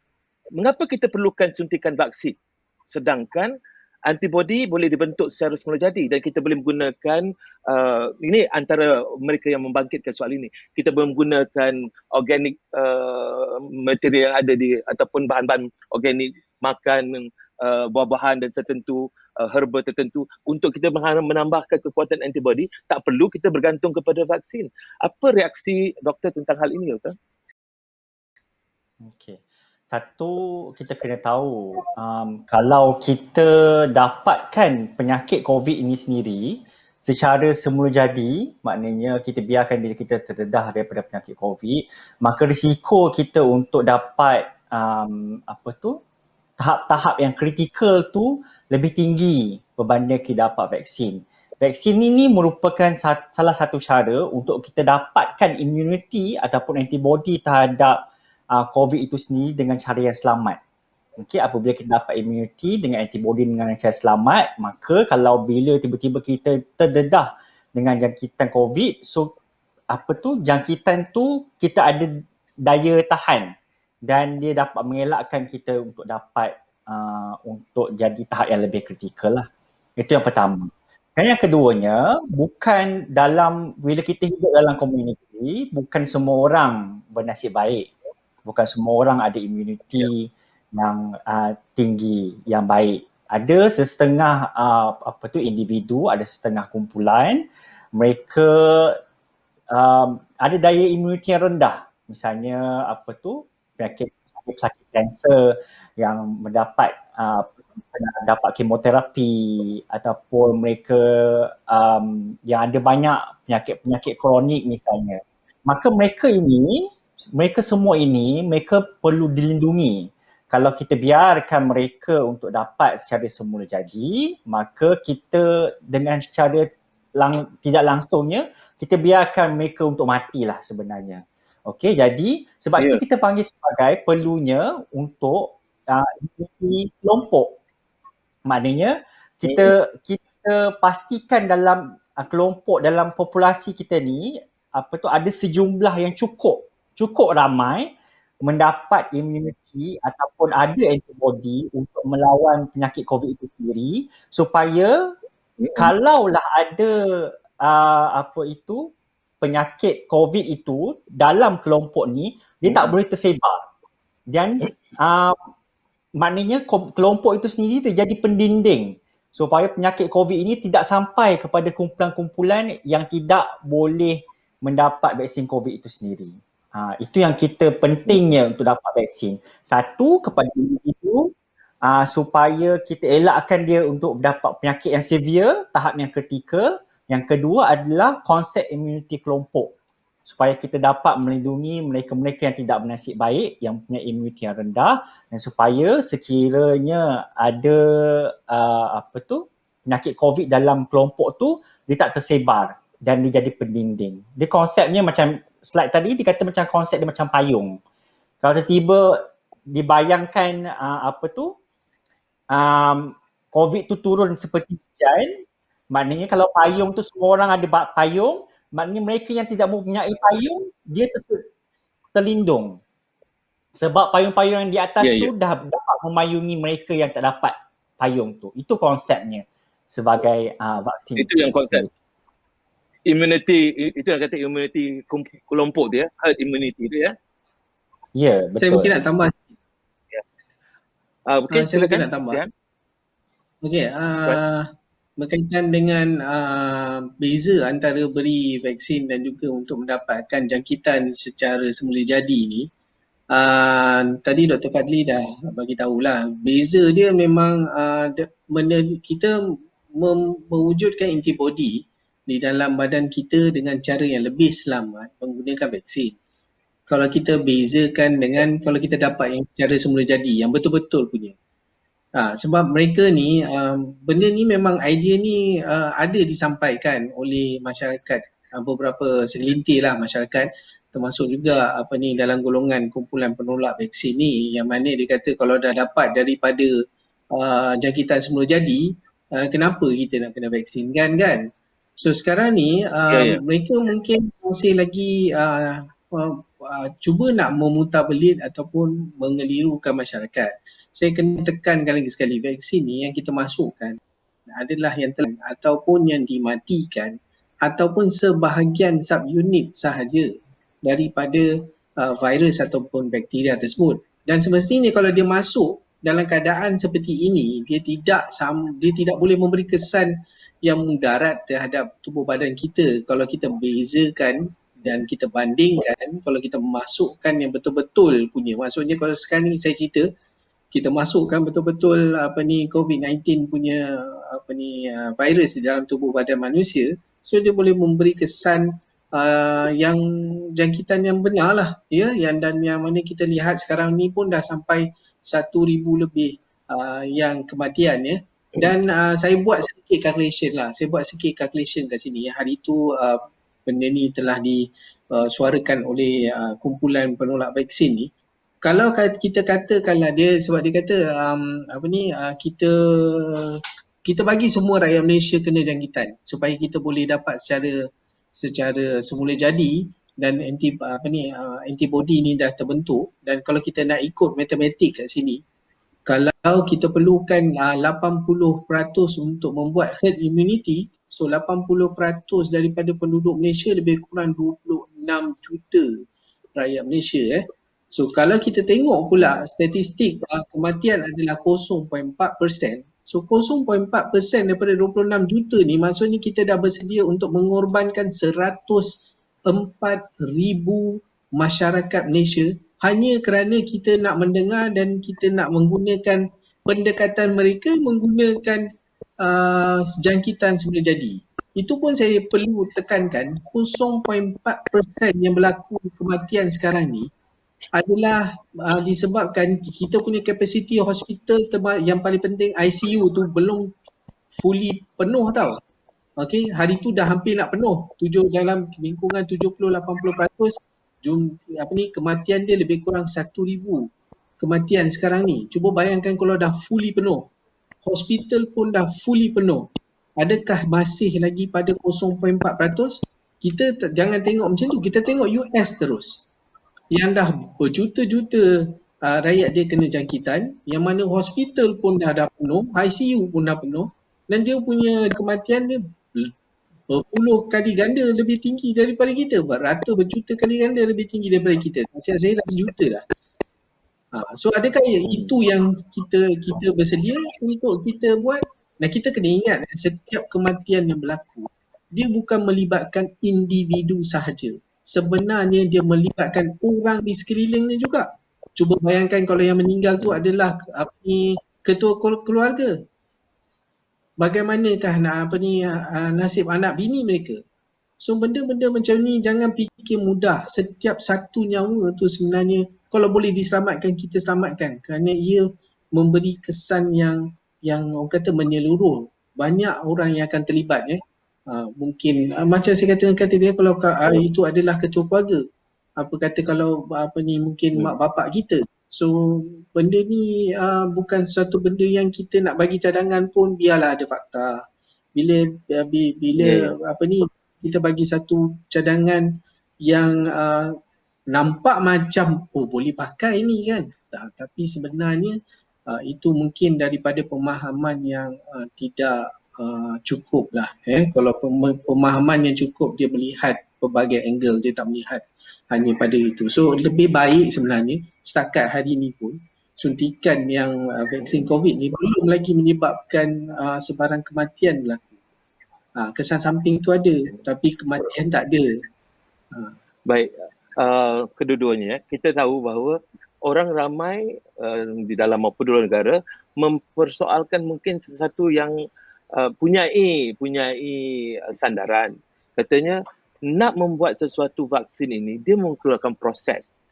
mengapa kita perlukan suntikan vaksin sedangkan antibodi boleh dibentuk secara semula jadi dan kita boleh menggunakan ini antara mereka yang membangkitkan soal ini, kita boleh menggunakan organik material yang ada di ataupun bahan-bahan organik, makan buah-buahan dan setentu herba tertentu untuk kita menambahkan kekuatan antibodi. Tak perlu kita bergantung kepada vaksin. Apa reaksi doktor tentang hal ini, doktor? Okey. Satu, kita kena tahu kalau kita dapatkan penyakit COVID ini sendiri secara semula jadi, maknanya kita biarkan diri kita terdedah daripada penyakit COVID, maka risiko kita untuk dapat tahap-tahap yang kritikal tu lebih tinggi berbanding kita dapat vaksin. Vaksin ini merupakan salah satu cara untuk kita dapatkan immunity ataupun antibody terhadap COVID itu sendiri dengan cara yang selamat. Okey, apabila kita dapat immunity dengan antibody dengan cara selamat, maka kalau bila tiba-tiba kita terdedah dengan jangkitan COVID, so jangkitan tu kita ada daya tahan dan dia dapat mengelakkan kita untuk dapat untuk jadi tahap yang lebih kritikal lah. Itu yang pertama. Dan yang keduanya, bukan bila kita hidup dalam komuniti, bukan semua orang bernasib baik. Bukan semua orang ada immunity yang tinggi, yang baik. Ada setengah individu, ada setengah kumpulan, mereka ada daya immunity yang rendah. Misalnya penyakit kanser yang mendapat dapat kemoterapi ataupun mereka yang ada banyak penyakit kronik misalnya. Maka mereka semua ini perlu dilindungi. Kalau kita biarkan mereka untuk dapat secara semula jadi, maka kita dengan secara tidak langsungnya, kita biarkan mereka untuk matilah sebenarnya. Okey, jadi sebab itu kita panggil sebagai perlunya untuk immunity kelompok. Maknanya kita pastikan dalam kelompok, dalam populasi kita ni ada sejumlah yang cukup ramai mendapat imuniti ataupun ada antibody untuk melawan penyakit COVID itu sendiri, supaya kalaulah ada penyakit COVID itu dalam kelompok ni, dia tak boleh tersebar. Dan maknanya kelompok itu sendiri terjadi pendinding supaya penyakit COVID ini tidak sampai kepada kumpulan-kumpulan yang tidak boleh mendapat vaksin COVID itu sendiri. Itu yang kita pentingnya untuk dapat vaksin. Satu, kepada individu, supaya kita elakkan dia untuk mendapat penyakit yang severe, tahap yang kritikal. Yang kedua adalah konsep imuniti kelompok, supaya kita dapat melindungi mereka-mereka yang tidak bernasib baik, yang punya imuniti yang rendah, dan supaya sekiranya ada penyakit COVID dalam kelompok tu, dia tak tersebar dan dia jadi pendinding. Dia konsepnya macam slide tadi, dia kata macam konsep dia macam payung. Kalau tiba-tiba dibayangkan COVID tu turun seperti hujan, maknanya kalau payung tu semua orang ada payung, maknanya mereka yang tidak mempunyai payung, dia terlindung. Sebab payung-payung yang di atas tu dah dapat memayungi mereka yang tak dapat payung tu. Itu konsepnya sebagai vaksin. Itu yang konsep. Immunity, itu yang kata immunity kelompok dia, herd immunity tu ya. Ya, betul. Saya mungkin nak tambah sikit. Okay, saya mungkin nak tambah. Okey, berkaitan dengan beza antara beri vaksin dan juga untuk mendapatkan jangkitan secara semula jadi ni, tadi Dr. Fadli dah bagi tahulah, beza dia memang kita mewujudkan antibody di dalam badan kita dengan cara yang lebih selamat menggunakan vaksin. Kalau kita bezakan dengan kalau kita dapat yang secara semula jadi, yang betul-betul punya. Sebab mereka ni, benda ni memang idea ni ada disampaikan oleh masyarakat, beberapa segelintir lah masyarakat, termasuk juga dalam golongan kumpulan penolak vaksin ni, yang mana dia kata kalau dah dapat daripada jangkitan semula jadi, kenapa kita nak kena vaksinkan kan? So sekarang ni mereka mungkin masih lagi cuba nak memutarbelit ataupun mengelirukan masyarakat. Saya kena tekankan lagi sekali, vaksin ni yang kita masukkan adalah yang telah ataupun yang dimatikan ataupun sebahagian subunit sahaja daripada virus ataupun bakteria tersebut. Dan semestinya kalau dia masuk dalam keadaan seperti ini, dia tidak boleh memberi kesan yang mudarat terhadap tubuh badan kita kalau kita bezakan dan kita bandingkan kalau kita masukkan yang betul-betul punya. Maksudnya kalau sekarang ni saya cerita, kita masukkan betul-betul COVID-19 punya virus di dalam tubuh badan manusia, so dia boleh memberi kesan yang jangkitan yang benar lah, ya, yang mana kita lihat sekarang ni pun dah sampai 1,000 lebih yang kematian, ya. Dan saya buat sedikit calculation kat sini. Hari itu benda ni telah disuarakan oleh kumpulan penolak vaksin ni. Kalau kita katakanlah dia, sebab dia kata kita bagi semua rakyat Malaysia kena jangkitan supaya kita boleh dapat secara semula jadi dan antibody ni dah terbentuk. Dan kalau kita nak ikut matematik kat sini, kalau kita perlukan 80% untuk membuat herd immunity, so 80% daripada penduduk Malaysia lebih kurang 26 juta rakyat Malaysia. So kalau kita tengok pula statistik kematian adalah 0.4%. So 0.4% daripada 26 juta ni, maksudnya kita dah bersedia untuk mengorbankan 104,000 masyarakat Malaysia hanya kerana kita nak mendengar dan kita nak menggunakan pendekatan mereka menggunakan jangkitan semula jadi. Itu pun saya perlu tekankan, 0.4% yang berlaku kematian sekarang ni adalah disebabkan kita punya kapasiti hospital yang paling penting ICU tu belum fully penuh tau. Okey, hari tu dah hampir nak penuh. Dalam lingkungan 70-80% kematian dia lebih kurang 1,000 kematian sekarang ni. Cuba bayangkan kalau dah fully penuh. Hospital pun dah fully penuh. Adakah masih lagi pada 0.4%? Kita jangan tengok macam tu, kita tengok US terus. yang dah berjuta-juta rakyat dia kena jangkitan, yang mana hospital pun dah penuh, ICU pun dah penuh, dan dia punya kematian dia berpuluh kali ganda lebih tinggi daripada kita, beratus berjuta kali ganda lebih tinggi daripada kita. Saya dah sejuta dah. So adakah itu yang kita bersedia untuk kita buat? Dan kita kena ingat setiap kematian yang berlaku, dia bukan melibatkan individu sahaja. Sebenarnya dia melibatkan orang di sekelilingnya juga. Cuba bayangkan kalau yang meninggal tu adalah ketua keluarga. Bagaimanakah nasib anak bini mereka? So benda-benda macam ni jangan fikir mudah. Setiap satu nyawa tu sebenarnya kalau boleh diselamatkan, kita selamatkan, kerana ia memberi kesan yang orang kata menyeluruh. Banyak orang yang akan terlibat mungkin macam saya kata dia, kalau itu adalah ketua keluarga, apa kata kalau mungkin mak bapak kita. So benda ni bukan sesuatu benda yang kita nak bagi cadangan pun, biarlah ada fakta. Bila kita bagi satu cadangan yang nampak macam boleh pakai ni kan, tapi sebenarnya itu mungkin daripada pemahaman yang tidak cukup lah. Kalau pemahaman yang cukup, dia melihat pelbagai angle, dia tak melihat hanya pada itu. So lebih baik sebenarnya setakat hari ni pun suntikan yang vaksin COVID ni belum lagi menyebabkan sebarang kematian berlaku. Kesan samping tu ada, tapi kematian tak ada. Baik, kedua-duanya kita tahu bahawa orang ramai di dalam maupun di luar negara mempersoalkan mungkin sesuatu yang punyai sandaran. Katanya nak membuat sesuatu vaksin ini, dia mengeluarkan proses.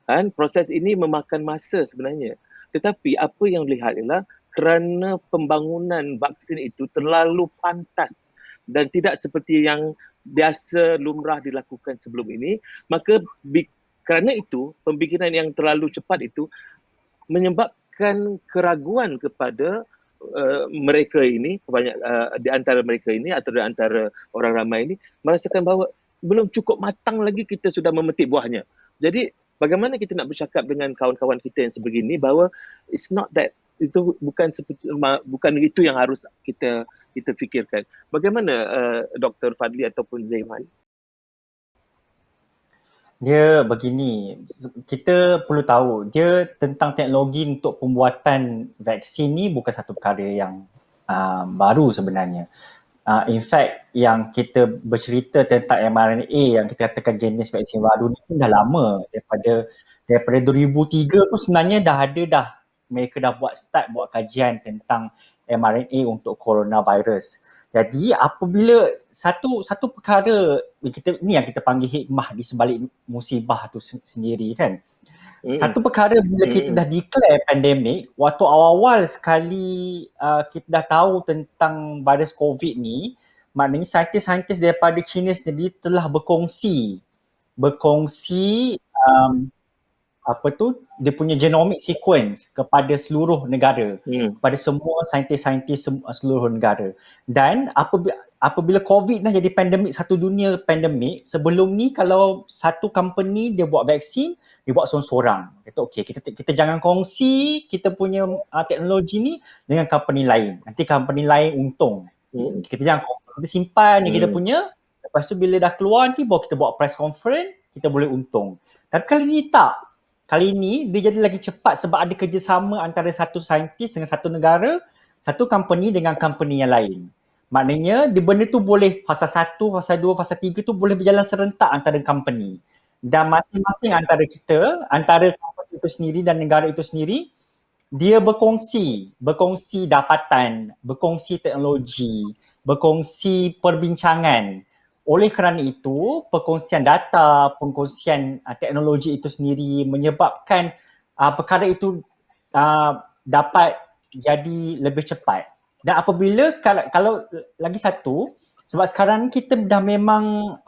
Dan proses ini memakan masa sebenarnya. Tetapi apa yang dilihat ialah kerana pembangunan vaksin itu terlalu pantas dan tidak seperti yang biasa lumrah dilakukan sebelum ini, maka kerana itu pembikinan yang terlalu cepat itu menyebabkan keraguan kepada mereka ini, di antara mereka ini atau di antara orang ramai ini merasakan bahawa belum cukup matang lagi kita sudah memetik buahnya. Jadi bagaimana kita nak bercakap dengan kawan-kawan kita yang sebegini bahawa it's not that, itu bukan itu yang harus kita fikirkan. Bagaimana Dr. Fadli ataupun Zaiman? Dia begini, kita perlu tahu dia tentang teknologi untuk pembuatan vaksin ni bukan satu perkara yang baru sebenarnya. In fact, yang kita bercerita tentang mRNA yang kita katakan jenis vaksin baru ni pun dah lama, daripada 2003 pun sebenarnya dah ada dah, mereka dah buat kajian tentang mRNA untuk coronavirus. Jadi apabila satu perkara ni yang kita panggil hikmah di sebalik musibah tu sendiri kan. Satu perkara bila kita dah declare pandemik, waktu awal-awal sekali kita dah tahu tentang virus COVID ni, maknanya saintis-saintis daripada China sendiri telah berkongsi dia punya genomic sequence kepada seluruh negara, kepada semua saintis-saintis seluruh negara. Dan apabila COVID dah jadi pandemik, satu dunia pandemik, sebelum ni kalau satu company dia buat vaksin, dia buat seorang-seorang. Kita jangan kongsi kita punya teknologi ni dengan company lain. Nanti company lain untung. Kita jangan kongsi, kita simpan yang kita punya. Lepas tu bila dah keluar nanti baru kita buat press conference, kita boleh untung. Tapi kali ni tak. Kali ni dia jadi lagi cepat sebab ada kerjasama antara satu saintis dengan satu negara, satu company dengan company yang lain. Maknanya benda tu boleh fasa 1, fasa 2, fasa 3 tu boleh berjalan serentak antara company. Dan masing-masing antara company itu sendiri dan negara itu sendiri, dia berkongsi dapatan, berkongsi teknologi, berkongsi perbincangan. Oleh kerana itu, perkongsian data, perkongsian teknologi itu sendiri menyebabkan perkara itu dapat jadi lebih cepat. Dan apabila sekarang, kalau lagi satu, sebab sekarang kita dah memang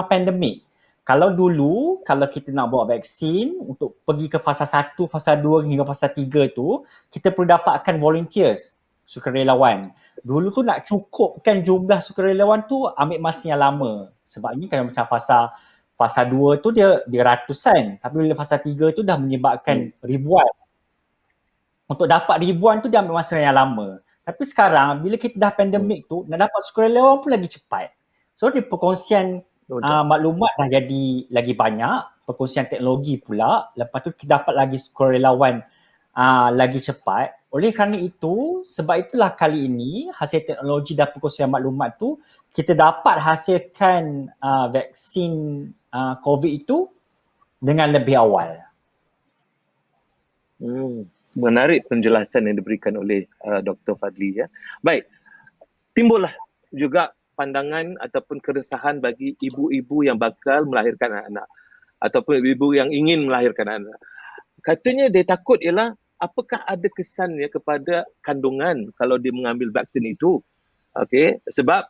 pandemik. Kalau dulu, kalau kita nak buat vaksin untuk pergi ke fasa 1, fasa 2 hingga fasa 3 tu, kita perlu dapatkan volunteers, sukarelawan. Dulu tu nak cukupkan jumlah sukarelawan tu ambil masa yang lama. Sebab ni kan macam fasa fasa 2 tu dia ratusan, tapi bila fasa 3 tu dah menyebabkan ribuan. Untuk dapat ribuan tu dia ambil masa yang lama. Tapi sekarang bila kita dah pandemik tu, nak dapat sukarelawan pun lagi cepat. So di perkongsian maklumat dah jadi lagi banyak, perkongsian teknologi pula, lepas tu kita dapat lagi sukarelawan lagi cepat. Oleh kerana itu, sebab itulah kali ini hasil teknologi dan perkongsian maklumat tu kita dapat hasilkan vaksin COVID itu dengan lebih awal. Menarik penjelasan yang diberikan oleh Dr. Fadli ya. Baik, timbullah juga pandangan ataupun keresahan bagi ibu-ibu yang bakal melahirkan anak ataupun ibu yang ingin melahirkan anak. Katanya dia takut ialah apakah ada kesannya kepada kandungan kalau dia mengambil vaksin itu. Okey, sebab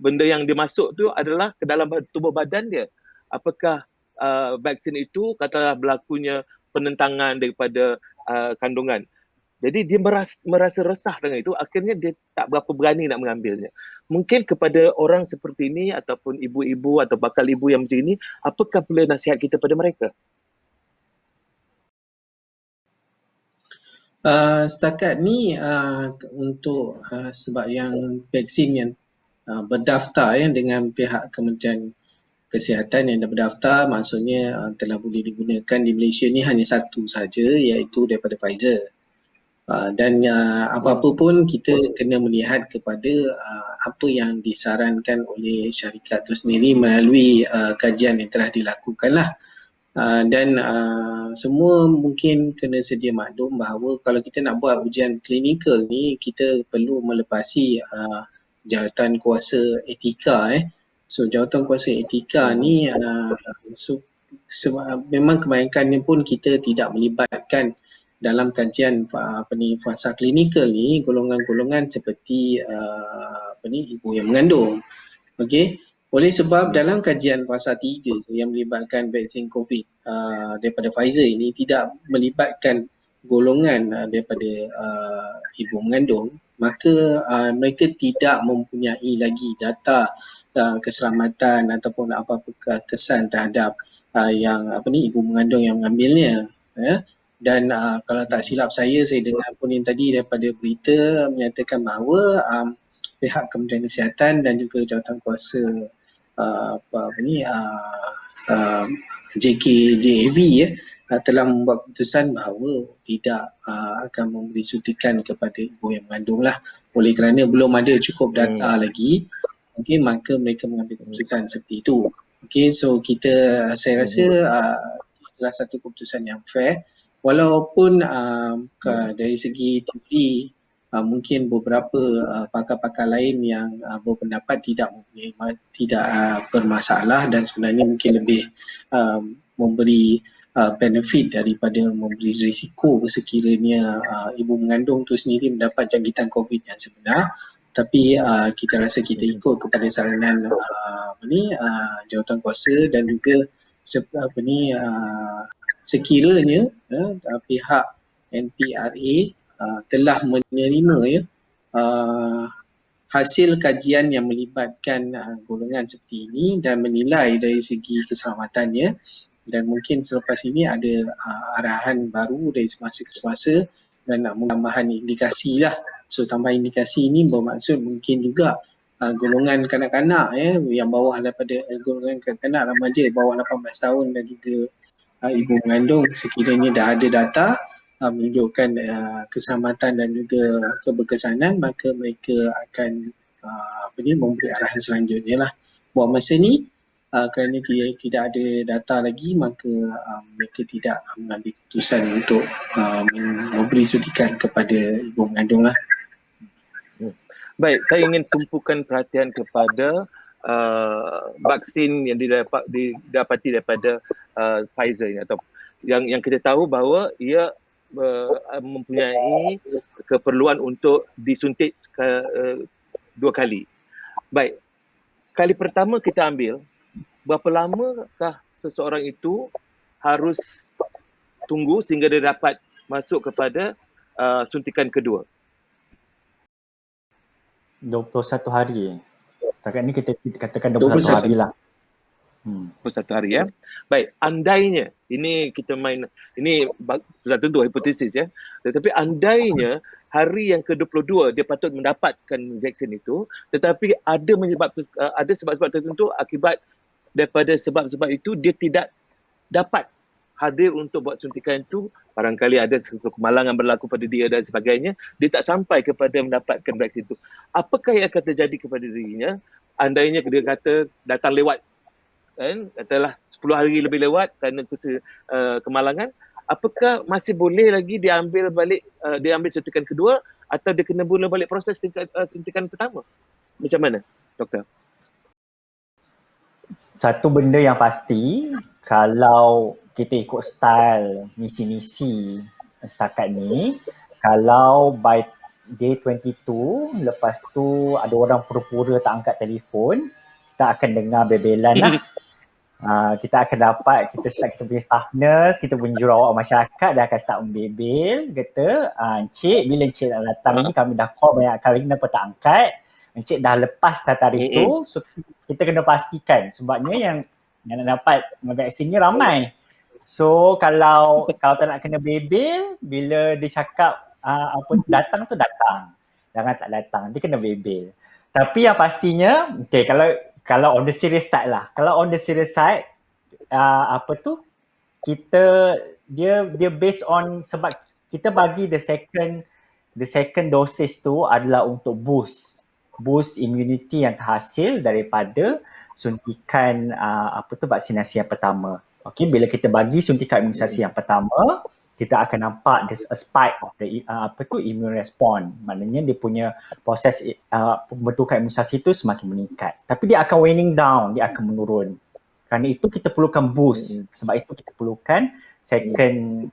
benda yang dimasuk tu adalah ke dalam tubuh badan dia. Apakah vaksin itu katalah berlakunya penentangan daripada kandungan. Jadi dia merasa resah dengan itu, akhirnya dia tak berapa berani nak mengambilnya. Mungkin kepada orang seperti ini ataupun ibu-ibu atau bakal ibu yang macam ini, apakah pula nasihat kita pada mereka? Setakat ni untuk sebab yang vaksin yang berdaftar dengan pihak Kementerian Kesihatan yang dah berdaftar, maksudnya telah boleh digunakan di Malaysia ni hanya satu saja, iaitu daripada Pfizer. Dan apa-apa pun kita kena melihat kepada apa yang disarankan oleh syarikat itu sendiri melalui kajian yang telah dilakukan lah. Dan semua mungkin kena sedia maklum bahawa kalau kita nak buat ujian klinikal ni, kita perlu melepasi jawatan kuasa etika. So jawatan kuasa etika ni memang kebanyakannya pun kita tidak melibatkan dalam kajian fasa klinikal ni golongan-golongan seperti ibu yang mengandung. Okey. Oleh sebab dalam kajian fasa 3 yang melibatkan vaksin COVID daripada Pfizer ini tidak melibatkan golongan daripada ibu mengandung, maka mereka tidak mempunyai lagi data keselamatan ataupun apa-apa kesan terhadap ibu mengandung yang mengambilnya. Dan kalau tak silap saya dengar pun yang tadi daripada berita menyatakan bahawa pihak Kementerian Kesihatan dan juga jawatankuasa JKJAV telah membuat keputusan bahawa tidak akan memberi suntikan kepada ibu yang mengandung lah. Oleh kerana belum ada cukup data lagi, mungkin maka mereka mengambil keputusan seperti itu. Okay, so saya rasa adalah satu keputusan yang fair. Walaupun dari segi teori mungkin beberapa pakar-pakar lain yang berpendapat tidak bermasalah dan sebenarnya mungkin lebih memberi benefit daripada memberi risiko sekiranya ibu mengandung tu sendiri mendapat jangkitan COVID yang sebenar. Tapi kita rasa kita ikut kepada saranan jawatankuasa dan juga sekiranya pihak NPRA telah menerima hasil kajian yang melibatkan golongan seperti ini dan menilai dari segi keselamatannya, dan mungkin selepas ini ada arahan baru dari semasa ke semasa dan nak tambahan indikasi lah. So tambahan indikasi ini bermaksud mungkin juga golongan kanak-kanak yang bawah daripada golongan kanak-kanak remaja bawah 18 tahun dan juga ibu mengandung, sekiranya dah ada data menunjukkan keselamatan dan juga keberkesanan, maka mereka akan memberi arahan selanjutnya lah. Buat masa ni kerana tidak ada data lagi, maka mereka tidak mengambil keputusan untuk memberi suntikan kepada ibu mengandung lah. Baik, saya ingin tumpukan perhatian kepada vaksin yang didapati daripada Pfizer ini, atau yang kita tahu bahawa ia mempunyai keperluan untuk disuntik 2 kali. Baik, kali pertama kita ambil, berapa lamakah seseorang itu harus tunggu sehingga dia dapat masuk kepada suntikan kedua? 21 hari. Setakat ni kita katakan 21 hari lah. per satu hari ya. Baik, andainya ini kita main, ini sudah tentu hipotesis ya. Tetapi andainya hari yang ke-22 dia patut mendapatkan vaksin itu, tetapi ada ada sebab-sebab tertentu akibat daripada sebab-sebab itu dia tidak dapat hadir untuk buat suntikan itu, barangkali ada sesuatu kemalangan berlaku pada dia dan sebagainya, dia tak sampai kepada mendapatkan vaksin itu. Apakah yang akan terjadi kepada dirinya andainya dia kata datang lewat, kan, katalah 10 hari lebih lewat kerana kemalangan, apakah masih boleh lagi dia ambil suntikan kedua atau dia kena mula balik proses suntikan pertama? Macam mana, doktor? Satu benda yang pasti, kalau kita ikut style misi-misi setakat ni, kalau by day 22, lepas tu ada orang pura-pura tak angkat telefon, kita akan dengar bebelan lah. Kita akan dapat, kita punya staff nurse, kita punya jururawat masyarakat dah akan start membebel, kata, Encik, bila Encik nak datang ni kami dah call banyak kali, kenapa tak angkat? Encik dah lepas tarikh tu, so kita kena pastikan sebabnya yang nak dapat vaksinnya ramai. So kalau tak nak kena bebel, bila dia cakap datang tu datang, jangan tak datang, dia kena bebel. Tapi yang pastinya, kalau on the serious side lah, kalau on the serious side, dia based on, sebab kita bagi the second dosis tu adalah untuk boost immunity yang terhasil daripada suntikan vaksinasi yang pertama. Okey, bila kita bagi suntikan imunisasi yang pertama, kita akan nampak there's a spike of the immune response. Maknanya dia punya proses pembentukan imunisasi itu semakin meningkat. Tapi dia akan waning down, dia akan menurun. Kerana itu kita perlukan boost. Sebab itu kita perlukan second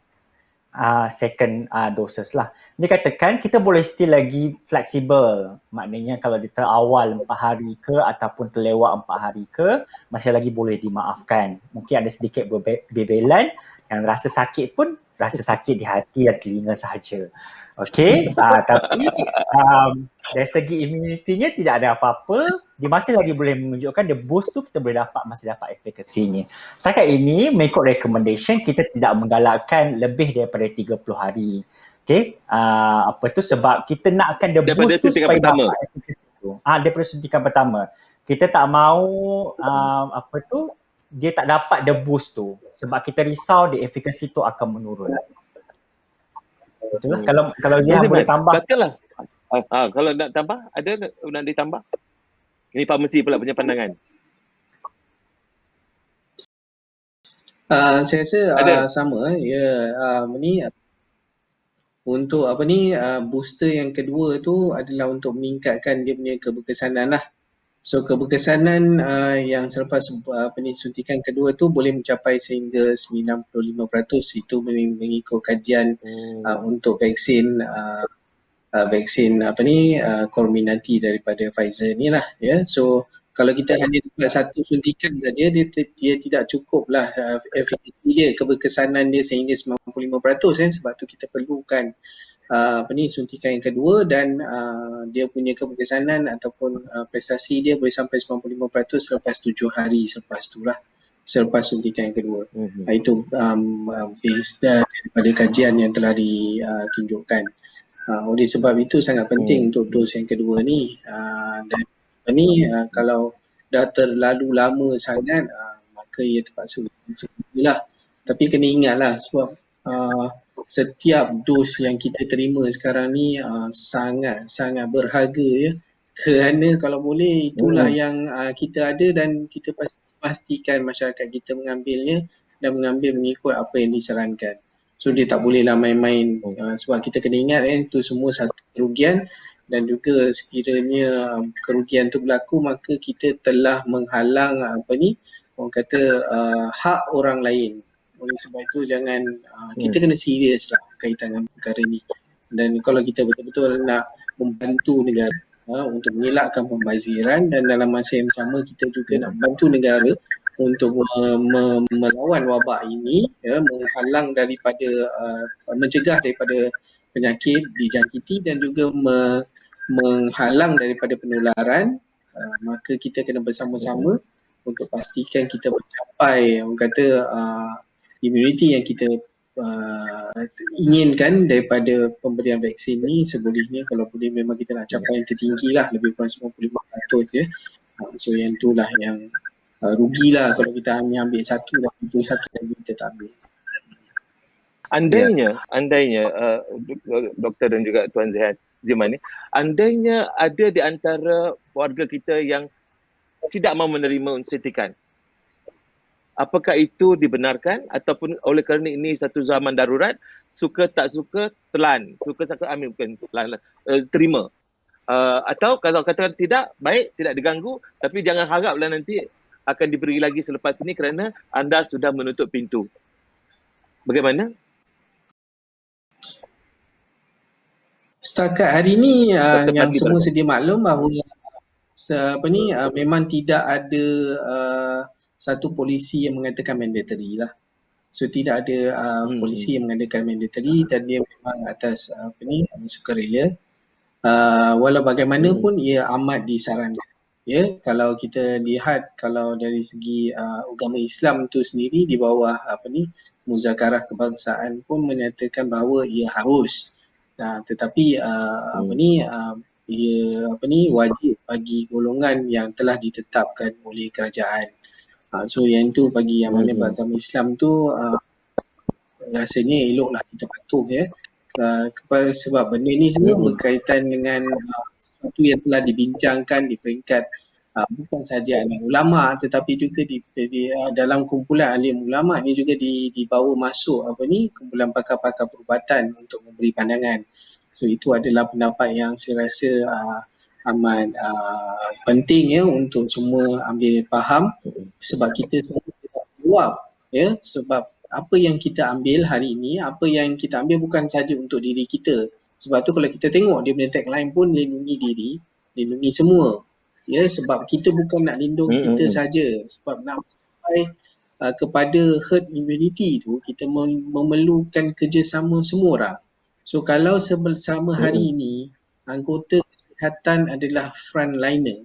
doses lah. Dia katakan kita boleh still lagi fleksibel. Maknanya kalau dia terawal 4 hari ke ataupun terlewat 4 hari ke, masih lagi boleh dimaafkan. Mungkin ada sedikit bebelan, yang rasa sakit pun rasa sakit di hati dan telinga sahaja. Okey, tapi dari segi immunity-nya tidak ada apa-apa. Dia masih lagi boleh menunjukkan the boost tu kita boleh masih dapat efekasinya. Setakat ini, mengikut recommendation, kita tidak menggalakkan lebih daripada 30 hari. Okey, sebab kita nakkan the boost tu supaya dapat efekasi tu. Daripada suntikan pertama. Kita tak mahu dia tak dapat the boost tu sebab kita risau the efekasi tu akan menurun. Betul lah. Kalau dia boleh tambah. Katalah. Kalau nak tambah, ada nak ditambah? Ini farmasi pula punya pandangan. Saya rasa sama ya. Untuk booster yang kedua tu adalah untuk meningkatkan dia punya keberkesanan lah. So keberkesanan yang selepas suntikan kedua tu boleh mencapai sehingga 95%. Itu mengikut kajian untuk vaksin Comirnaty daripada Pfizer ni lah ya. So kalau kita hanya dapat satu suntikan saja, dia tidak cukup lah efekasi dia, keberkesanan dia sehingga 95%. Sebab tu kita perlukan suntikan yang kedua dan dia punya keberkesanan ataupun prestasi dia boleh sampai 95% selepas 7 hari selepas tu lah, selepas suntikan yang kedua. Itu based daripada kajian yang telah ditunjukkan. Oleh sebab itu sangat penting untuk dos yang kedua ni. Dan kalau dah terlalu lama sangat, maka ia terpaksa lah. Tapi kena ingatlah sebab setiap dos yang kita terima sekarang ni sangat berharga ya. Kerana kalau boleh itulah yang kita ada dan kita pastikan masyarakat kita mengambilnya dan mengambil mengikut apa yang disarankan. So dia tak bolehlah main-main sebab kita kena ingat itu semua satu kerugian dan juga sekiranya kerugian tu berlaku maka kita telah menghalang orang kata hak orang lain. Oleh sebab itu jangan kita kena serius lah berkaitan dengan perkara ni. Dan kalau kita betul-betul nak membantu negara untuk mengelakkan pembaziran dan dalam masa yang sama kita juga nak bantu negara untuk melawan wabak ini ya, menghalang daripada mencegah daripada penyakit dijangkiti dan juga menghalang daripada penularan, maka kita kena bersama-sama untuk pastikan kita mencapai orang kata immunity yang kita inginkan daripada pemberian vaksin ni. Sebolehnya kalau boleh memang kita nak capai yang tertinggi lah, lebih kurang 95% ya. So yang itulah yang rugilah kalau kita hanya ambil satu tapi itu satu lagi kita tak ambil. Andainya doktor dan juga Tuan Ziman ni, andainya ada di antara warga kita yang tidak mahu menerima suntikan, apakah itu dibenarkan ataupun oleh kerana ini satu zaman darurat, suka tak suka telan, suka ambil, bukan telan, terima, atau kalau katakan tidak, baik, tidak diganggu, tapi jangan haraplah nanti akan diberi lagi selepas ini kerana anda sudah menutup pintu. Bagaimana? Setakat hari ini yang semua Gibran. sedia maklum bahawa memang tidak ada satu polisi yang mengatakan mandatory lah. So tidak ada polisi yang mengadakan mandatory dan dia memang atas sukarela. Walau bagaimanapun ia amat disarankan. Ya, kalau kita lihat kalau dari segi agama Islam itu sendiri di bawah muzakarah kebangsaan pun menyatakan bahawa ia harus. Tetapi ia wajib bagi golongan yang telah ditetapkan oleh kerajaan. So yang tu bagi yang mana beragama Islam tu rasanya eloklah kita patuh ya. Sebab benda ni semua berkaitan dengan sesuatu yang telah dibincangkan di peringkat bukan sahaja alim ulama tetapi juga di dalam kumpulan alim ulama ni juga dibawa masuk kumpulan pakar-pakar perubatan untuk memberi pandangan. So itu adalah pendapat yang saya rasa amat penting ya untuk semua ambil faham, sebab kita semua tidak jawab ya, sebab apa yang kita ambil hari ini, apa yang kita ambil bukan saja untuk diri kita. Sebab tu kalau kita tengok dia punya tagline pun lindungi diri, lindungi semua. Ya, sebab kita bukan nak lindung kita saja, sebab nak sampai kepada herd immunity tu kita memerlukan kerjasama semua orang. So kalau sama hari ini anggota kesihatan adalah frontliner,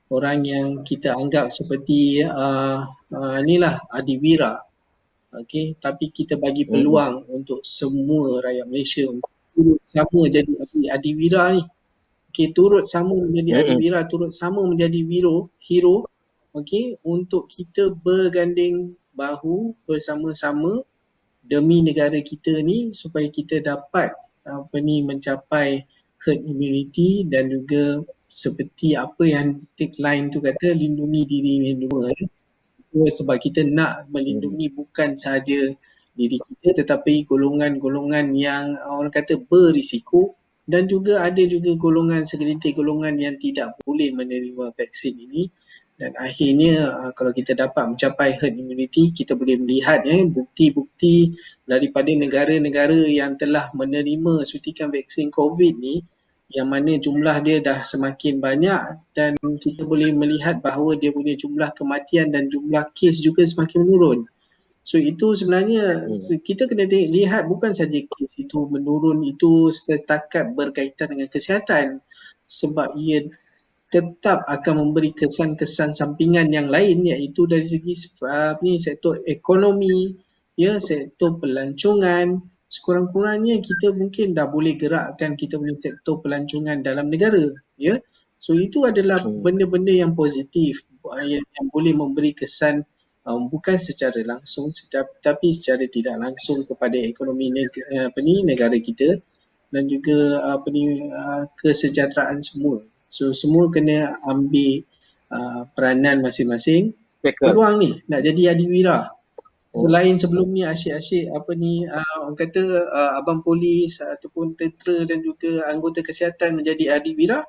orang yang kita anggap seperti inilah adiwira, okey, tapi kita bagi peluang untuk semua rakyat Malaysia untuk turut sama jadi adiwira ni. Okey, turut sama menjadi adiwira, turut sama menjadi hero, okey, untuk kita berganding bahu bersama-sama demi negara kita ni supaya kita dapat mencapai herd immunity dan juga seperti apa yang tagline tu kata, lindungi diri lindungi. Sebab kita nak melindungi bukan sahaja diri kita tetapi golongan-golongan yang orang kata berisiko, dan juga ada juga golongan, segelintir golongan yang tidak boleh menerima vaksin ini. Dan akhirnya kalau kita dapat mencapai herd immunity, kita boleh melihat bukti-bukti daripada negara-negara yang telah menerima suntikan vaksin COVID ni, yang mana jumlah dia dah semakin banyak dan kita boleh melihat bahawa dia punya jumlah kematian dan jumlah kes juga semakin menurun. So itu sebenarnya kita kena lihat bukan saja kes itu menurun itu setakat berkaitan dengan kesihatan, sebab ia tetap akan memberi kesan-kesan sampingan yang lain, iaitu dari segi sektor ekonomi, ya, sektor pelancongan. Sekurang-kurangnya kita mungkin dah boleh gerakkan kita punya sektor pelancongan dalam negara, ya. So itu adalah benda-benda yang positif yang boleh memberi kesan bukan secara langsung tetapi secara tidak langsung kepada ekonomi negara kita dan juga kesejahteraan semua. So semua kena ambil peranan masing-masing. Peluang ni nak jadi adiwira. Selain sebelum ni asyik-asyik orang kata abang polis ataupun tentera dan juga anggota kesihatan menjadi adiwira,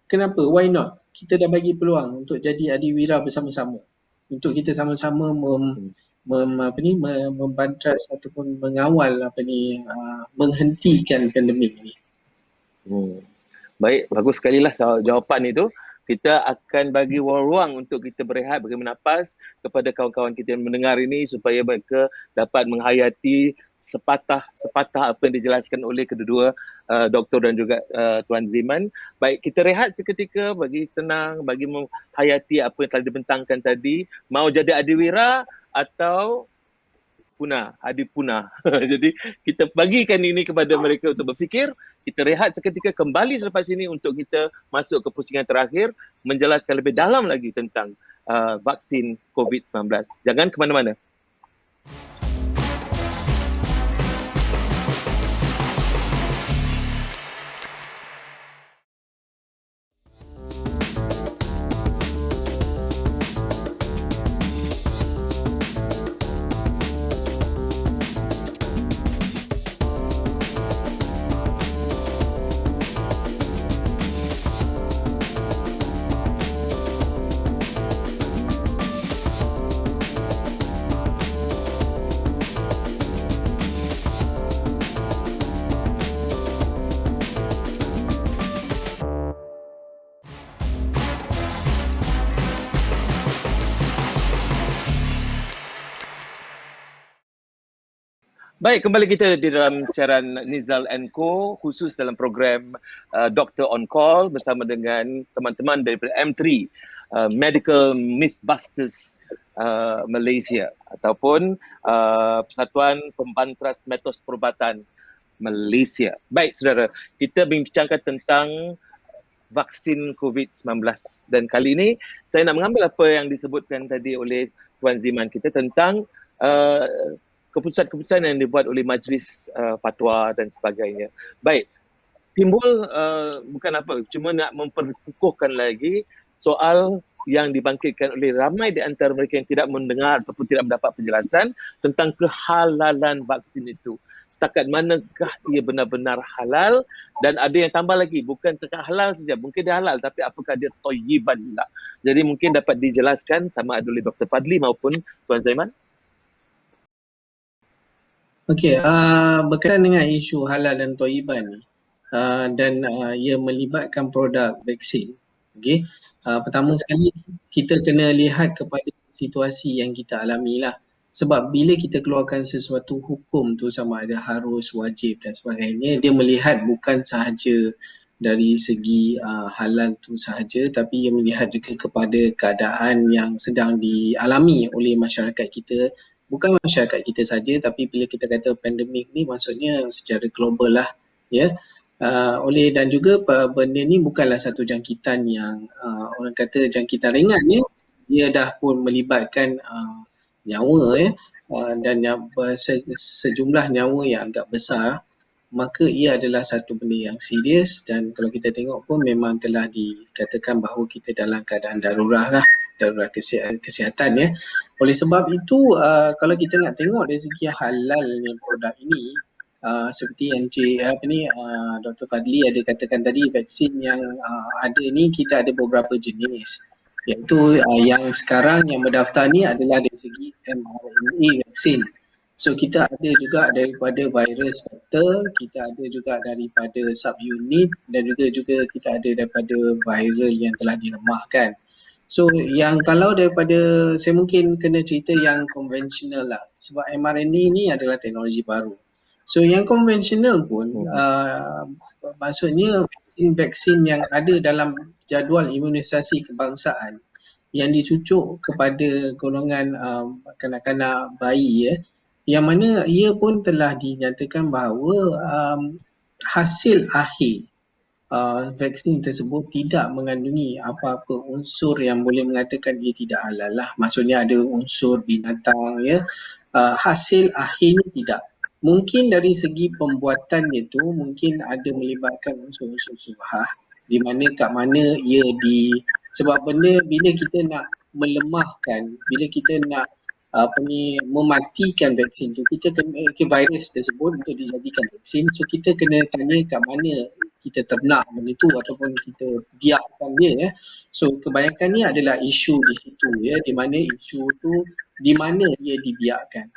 kenapa? Why not? Kita dah bagi peluang untuk jadi adiwira bersama-sama. Untuk kita sama-sama membantras ataupun mengawal menghentikan pandemik ini. Baik, bagus sekali lah jawapan itu. Kita akan bagi ruang untuk kita berehat, bagi bernafas kepada kawan-kawan kita yang mendengar ini supaya mereka dapat menghayati sepatah apa yang dijelaskan oleh kedua-dua doktor dan juga Tuan Ziman. Baik, kita rehat seketika bagi tenang, bagi menghayati apa yang telah dibentangkan tadi. Mau jadi adiwira atau punah. Jadi kita bagikan ini kepada mereka untuk berfikir. Kita rehat seketika, kembali selepas ini untuk kita masuk ke pusingan terakhir, menjelaskan lebih dalam lagi tentang vaksin COVID-19. Jangan ke mana-mana. Baik, kembali kita di dalam siaran Nizal & Co khusus dalam program Dr. On Call bersama dengan teman-teman daripada M3 Medical Mythbusters Malaysia ataupun Persatuan Pembantras Mitos Perubatan Malaysia. Baik saudara, kita bincangkan tentang vaksin COVID-19 dan kali ini saya nak mengambil apa yang disebutkan tadi oleh Tuan Ziman kita tentang keputusan-keputusan yang dibuat oleh majlis fatwa dan sebagainya. Baik, timbul bukan apa, cuma nak memperkukuhkan lagi soal yang dibangkitkan oleh ramai di antara mereka yang tidak mendengar ataupun tidak mendapat penjelasan tentang kehalalan vaksin itu. Setakat manakah ia benar-benar halal, dan ada yang tambah lagi, bukan tentang halal saja, mungkin dia halal tapi apakah dia thayyiban juga. Jadi mungkin dapat dijelaskan sama ada oleh Dr. Fadli maupun Tuan Zaiman. Okey, berkaitan dengan isu halal dan thayyiban dan ia melibatkan produk vaksin. Okey, pertama sekali kita kena lihat kepada situasi yang kita alami lah. Sebab bila kita keluarkan sesuatu hukum tu sama ada harus, wajib dan sebagainya, dia melihat bukan sahaja dari segi halal tu sahaja, tapi ia melihat juga kepada keadaan yang sedang dialami oleh masyarakat kita. Bukan masyarakat kita saja, tapi bila kita kata pandemik ni maksudnya secara global lah, ya. Oleh dan juga benda ni bukanlah satu jangkitan yang orang kata jangkitan ringan, ya. Dia dah pun melibatkan nyawa, ya, dan sejumlah nyawa yang agak besar, maka ia adalah satu benda yang serius. Dan kalau kita tengok pun memang telah dikatakan bahawa kita dalam keadaan darurat lah, darurat kesihatan, ya. Oleh sebab itu kalau kita nak tengok dari segi halalnya produk ini, seperti yang Dr. Fadli ada katakan tadi, vaksin yang ada ni kita ada beberapa jenis, iaitu yang sekarang yang berdaftar ni adalah dari segi mRNA vaksin. So kita ada juga daripada virus vector, kita ada juga daripada subunit, dan juga kita ada daripada viral yang telah diremahkan. So yang kalau daripada, saya mungkin kena cerita yang konvensional lah, sebab mRNA ni adalah teknologi baru. So yang konvensional pun maksudnya vaksin yang ada dalam jadual imunisasi kebangsaan yang dicucuk kepada golongan kanak-kanak bayi, ya, yang mana ia pun telah dinyatakan bahawa hasil akhir vaksin tersebut tidak mengandungi apa-apa unsur yang boleh mengatakan ia tidak halal lah. Maksudnya ada unsur binatang, ya. Hasil akhirnya tidak. Mungkin dari segi pembuatannya tu mungkin ada melibatkan unsur-unsur syubhah, di mana kat mana ia sebab benda bila kita nak melemahkan, bila kita nak mematikan vaksin tu, kita kena virus tersebut untuk dijadikan vaksin. So kita kena tanya kat mana kita ternak benda tu ataupun kita biarkan dia, ya. So kebanyakan ni adalah isu di situ, ya, di mana isu tu di mana dia dibiarkan.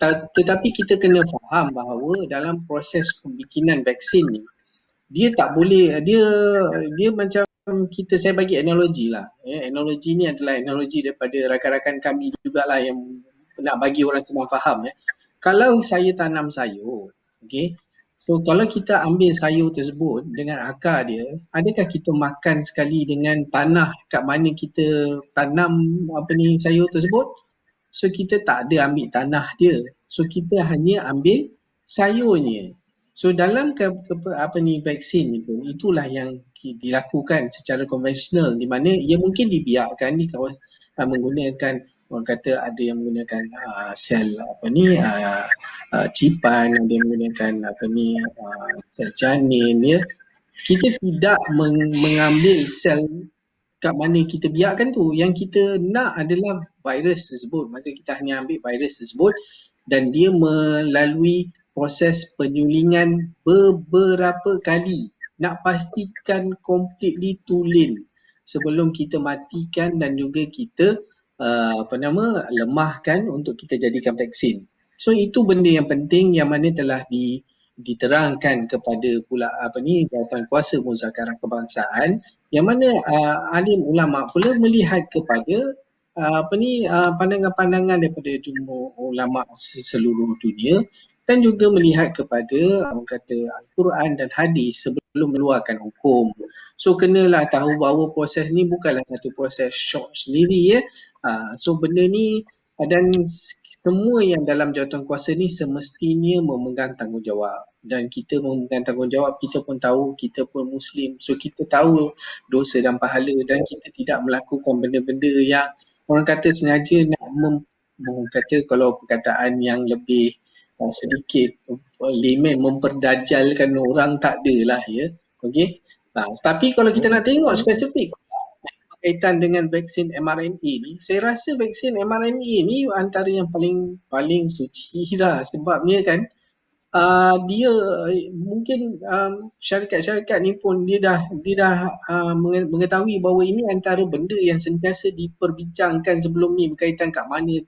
Tetapi kita kena faham bahawa dalam proses pembikinan vaksin ni, dia tak boleh, dia macam saya bagi analogi lah, ya. Analogi ni adalah analogi daripada rakan-rakan kami jugalah yang nak bagi orang senang faham, ya. kalau saya tanam sayur, okay, so kalau kita ambil sayur tersebut dengan akar dia, adakah kita makan sekali dengan tanah kat mana kita tanam sayur tersebut? So kita tak ada ambil tanah dia. So kita hanya ambil sayurnya. So dalam vaksin itu, itulah yang dilakukan secara konvensional, di mana ia mungkin dibiarkan di kawasan menggunakan, orang kata ada yang menggunakan sel cipan, ada yang menggunakan sel janin, ya. Kita tidak mengambil sel kat mana kita biarkan tu. Yang kita nak adalah virus tersebut. Maka kita hanya ambil virus tersebut dan dia melalui proses penyulingan beberapa kali. Nak pastikan completely tulen sebelum kita matikan dan juga kita lemahkan untuk kita jadikan vaksin. So itu benda yang penting yang mana telah diterangkan kepada pula jawatan kuasa muzakarah kebangsaan, yang mana alim ulama pula melihat kepada pandangan-pandangan daripada jumhur ulama seluruh dunia dan juga melihat kepada orang kata Al-Quran dan hadis sebelum meluarkan hukum. So kenalah tahu bahawa proses ni bukanlah satu proses syok sendiri, ya. So benda ni dan semua yang dalam jawatan kuasa ni semestinya memegang tanggungjawab, dan kita memegang tanggungjawab, kita pun tahu kita pun Muslim, so kita tahu dosa dan pahala, dan kita tidak melakukan benda-benda yang orang kata sengaja nak orang kata kalau perkataan yang lebih sedikit layman memperdajalkan orang, tak adalah, ya. Okey. Tapi kalau kita nak tengok spesifik berkaitan dengan vaksin mRNA ni, saya rasa vaksin mRNA ni antara yang paling suci dah, sebabnya kan dia mungkin syarikat-syarikat ni pun dia dah mengetahui bahawa ini antara benda yang sentiasa diperbincangkan sebelum ni berkaitan kat mana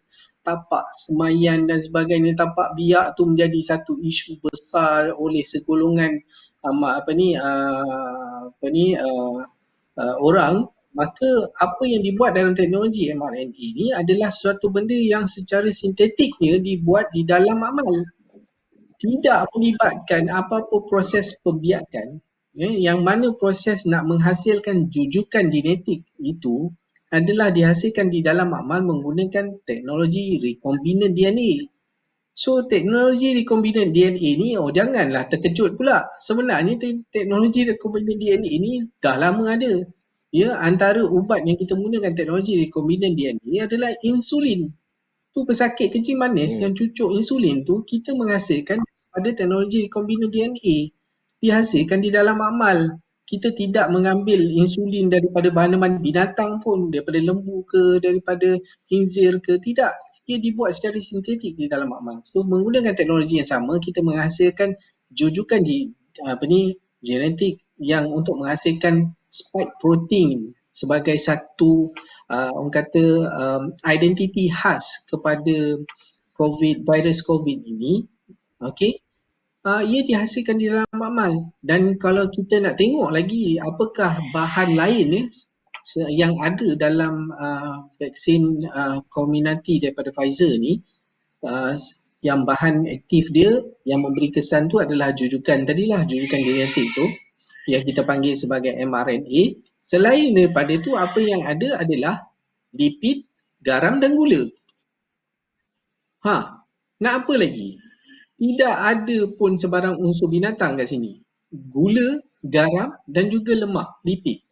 tapak semayan dan sebagainya. Tapak biak tu menjadi satu isu besar oleh segolongan orang. Maka apa yang dibuat dalam teknologi mRNA ni adalah suatu benda yang secara sintetiknya dibuat di dalam amal, tidak melibatkan apa-apa proses pembiakan, ya, yang mana proses nak menghasilkan jujukan genetik itu adalah dihasilkan di dalam amal menggunakan teknologi recombinant DNA. So teknologi recombinant DNA ni, janganlah terkejut pula, sebenarnya teknologi recombinant DNA ni dah lama ada. Ya, antara ubat yang kita gunakan teknologi recombinant DNA adalah insulin. Tu pesakit kencing manis yang cucuk insulin tu kita menghasilkan pada teknologi recombinant DNA. Dihasilkan di dalam amal. Kita tidak mengambil insulin daripada bahan-bahan binatang pun, daripada lembu ke, daripada khinzir ke, tidak. Ia dibuat secara sintetik di dalam amal. So menggunakan teknologi yang sama, kita menghasilkan jujukan genetik yang untuk menghasilkan spike protein sebagai satu orang kata identiti khas kepada virus COVID ini. Okey. Ia dihasilkan di dalam amal, dan kalau kita nak tengok lagi apakah bahan lain yang ada dalam vaksin Comirnaty daripada Pfizer ni, yang bahan aktif dia yang memberi kesan tu adalah jujukan genetik tu yang kita panggil sebagai mRNA. Selain daripada itu, apa yang ada adalah lipid, garam dan gula. Nak apa lagi? Tidak ada pun sebarang unsur binatang kat sini. Gula, garam dan juga lemak, lipid.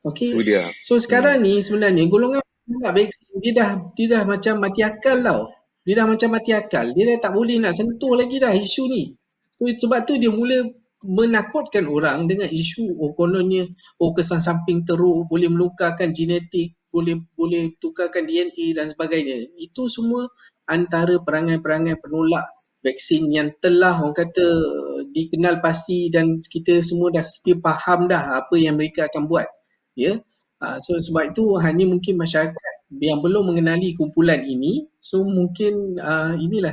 Okey. So sekarang ni sebenarnya golongan vaksin dia dah macam mati akal tau. Dia dah macam mati akal. Dia dah tak boleh nak sentuh lagi dah isu ni. So, sebab tu dia mula menakutkan orang dengan isu kononnya kesan samping teruk, boleh melukarkan genetik, boleh tukarkan DNA dan sebagainya. Itu semua antara perangai-perangai penolak vaksin yang telah orang kata dikenal pasti, dan kita semua dah faham dah apa yang mereka akan buat, ya. So sebab itu hanya mungkin masyarakat yang belum mengenali kumpulan ini, so mungkin inilah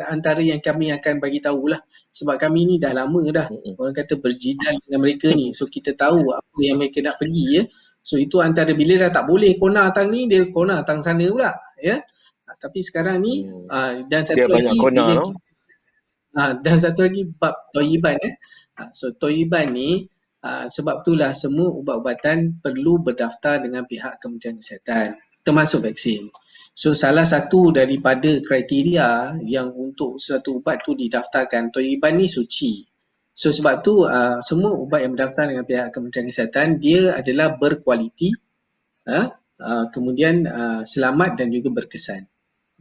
antara yang kami akan bagi tahulah, sebab kami ni dah lama dah orang kata berjidal dengan mereka ni, so kita tahu apa yang mereka nak pergi, ya. So itu antara bila dah tak boleh kona tang ni, dia kona tang sana pula, ya. Tapi sekarang ni dan Dia satu banyak lagi kona bila no? dan satu lagi bab Toyiban so Toyiban ni sebab itulah semua ubat-ubatan perlu berdaftar dengan pihak Kementerian Kesihatan termasuk vaksin. So salah satu daripada kriteria yang untuk suatu ubat tu didaftarkan, Toyiban ni suci. So sebab tu semua ubat yang berdaftar dengan pihak Kementerian Kesihatan dia adalah berkualiti, kemudian selamat dan juga berkesan.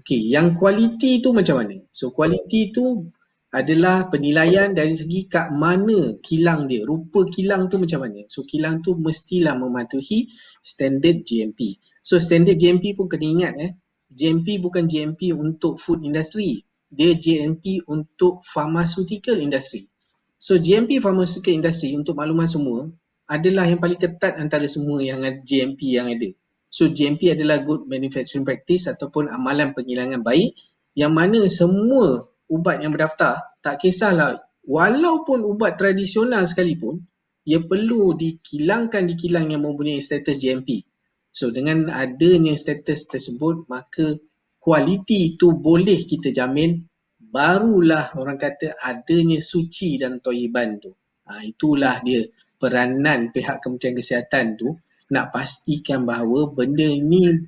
Okey, yang kualiti tu macam mana? So kualiti tu adalah penilaian dari segi kat mana kilang dia, rupa kilang tu macam mana. So kilang tu mestilah mematuhi standard GMP. So standard GMP pun kena ingat GMP bukan GMP untuk food industry. Dia GMP untuk pharmaceutical industry. So GMP pharmaceutical industry untuk makluman semua adalah yang paling ketat antara semua yang GMP yang ada. So GMP adalah good manufacturing practice ataupun amalan penghilangan baik yang mana semua ubat yang berdaftar, tak kisahlah walaupun ubat tradisional sekalipun, ia perlu dikilangkan di kilang yang mempunyai status GMP. So dengan adanya status tersebut, maka kualiti itu boleh kita jamin, barulah orang kata adanya suci dan toyiban tu. Itulah dia peranan pihak Kementerian Kesihatan tu nak pastikan bahawa benda ini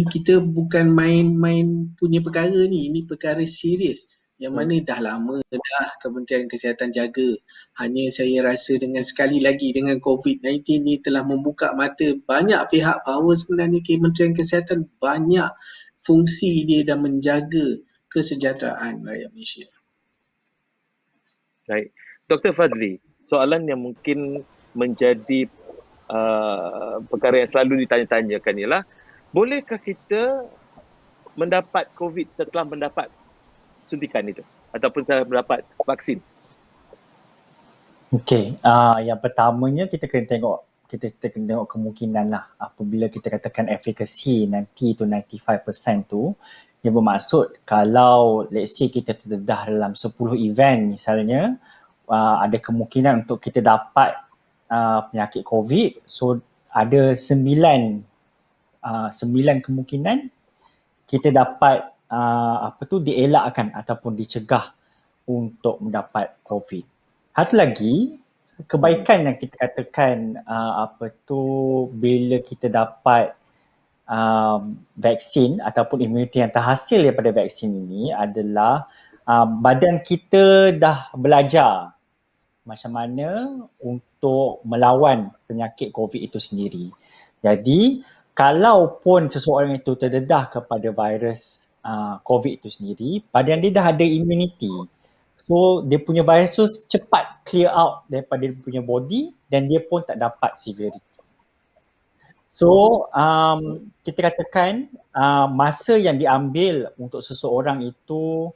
kita bukan main-main punya perkara ni, ini perkara serius yang mana dah lama dah Kementerian Kesihatan jaga. Hanya saya rasa dengan sekali lagi dengan COVID-19 ni telah membuka mata banyak pihak bahawa sebenarnya Kementerian Kesihatan banyak fungsi dia dan menjaga kesejahteraan rakyat Malaysia. Baik. Dr. Fazli, soalan yang mungkin menjadi perkara yang selalu ditanya-tanyakan ialah, bolehkah kita mendapat COVID setelah mendapat suntikan itu ataupun setelah mendapat vaksin? Okey, yang pertamanya kita kena tengok kemungkinan lah apabila kita katakan efficacy nanti tu 95% tu, dia bermaksud kalau let's say kita terdedah dalam 10 event misalnya, ada kemungkinan untuk kita dapat penyakit COVID, so ada 9 kemungkinan kita dapat dielakkan ataupun dicegah untuk mendapat COVID. Satu lagi, kebaikan yang kita katakan bila kita dapat vaksin ataupun imuniti yang terhasil daripada vaksin ini adalah badan kita dah belajar macam mana untuk melawan penyakit COVID itu sendiri. Jadi, kalaupun seseorang itu terdedah kepada virus COVID itu sendiri, badan dia dah ada immunity. So, dia punya virus tu cepat clear out daripada dia punya body dan dia pun tak dapat severity. So, kita katakan masa yang diambil untuk seseorang itu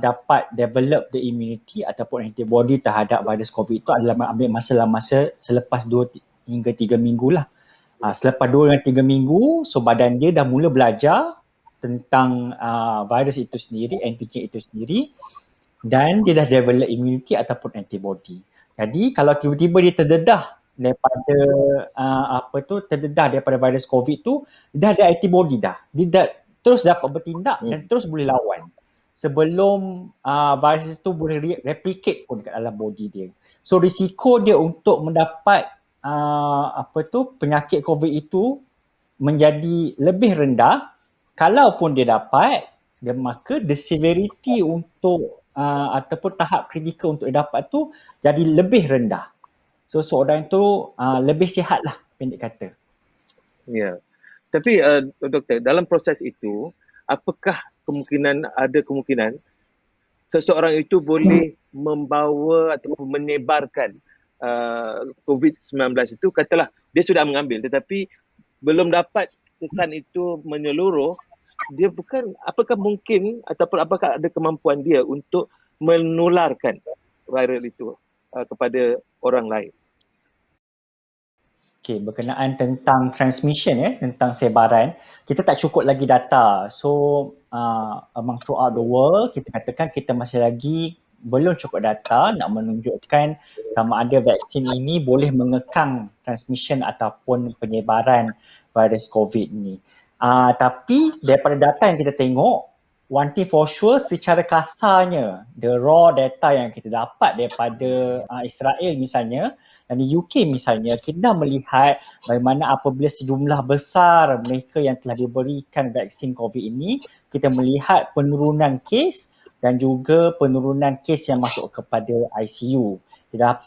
dapat develop the immunity ataupun antibody terhadap virus COVID itu adalah ambil masa selepas 2 hingga 3 minggu lah. Selepas 2 hingga 3 minggu, so badan dia dah mula belajar tentang virus itu sendiri, antigen itu sendiri, dan dia dah develop immunity ataupun antibody. Jadi kalau tiba-tiba dia terdedah daripada daripada virus COVID tu, dia dah ada antibody dah. Dia dah terus dapat bertindak dan terus boleh lawan sebelum virus itu boleh replicate pun kat dalam body dia. So risiko dia untuk mendapat penyakit COVID itu menjadi lebih rendah. Kalaupun dia dapat, maka the severity untuk ataupun tahap kritikal untuk dia dapat tu jadi lebih rendah. So seorang itu lebih sihat lah, pendek kata. Ya. Tapi doktor, dalam proses itu, apakah ada kemungkinan seseorang itu boleh membawa ataupun menyebarkan COVID-19 itu, katalah dia sudah mengambil tetapi belum dapat kesan itu menyeluruh, dia apakah mungkin ataupun apakah ada kemampuan dia untuk menularkan virus itu kepada orang lain? Okay, berkenaan tentang transmission tentang sebaran, kita tak cukup lagi data. So among throughout the world, kita katakan kita masih lagi belum cukup data nak menunjukkan sama ada vaksin ini boleh mengekang transmission ataupun penyebaran virus COVID ni. Tapi daripada data yang kita tengok, one thing for sure, secara kasarnya, the raw data yang kita dapat daripada Israel misalnya, dan di UK misalnya, kita dah melihat bagaimana apabila sejumlah besar mereka yang telah diberikan vaksin COVID ini, kita melihat penurunan kes dan juga penurunan kes yang masuk kepada ICU. Kita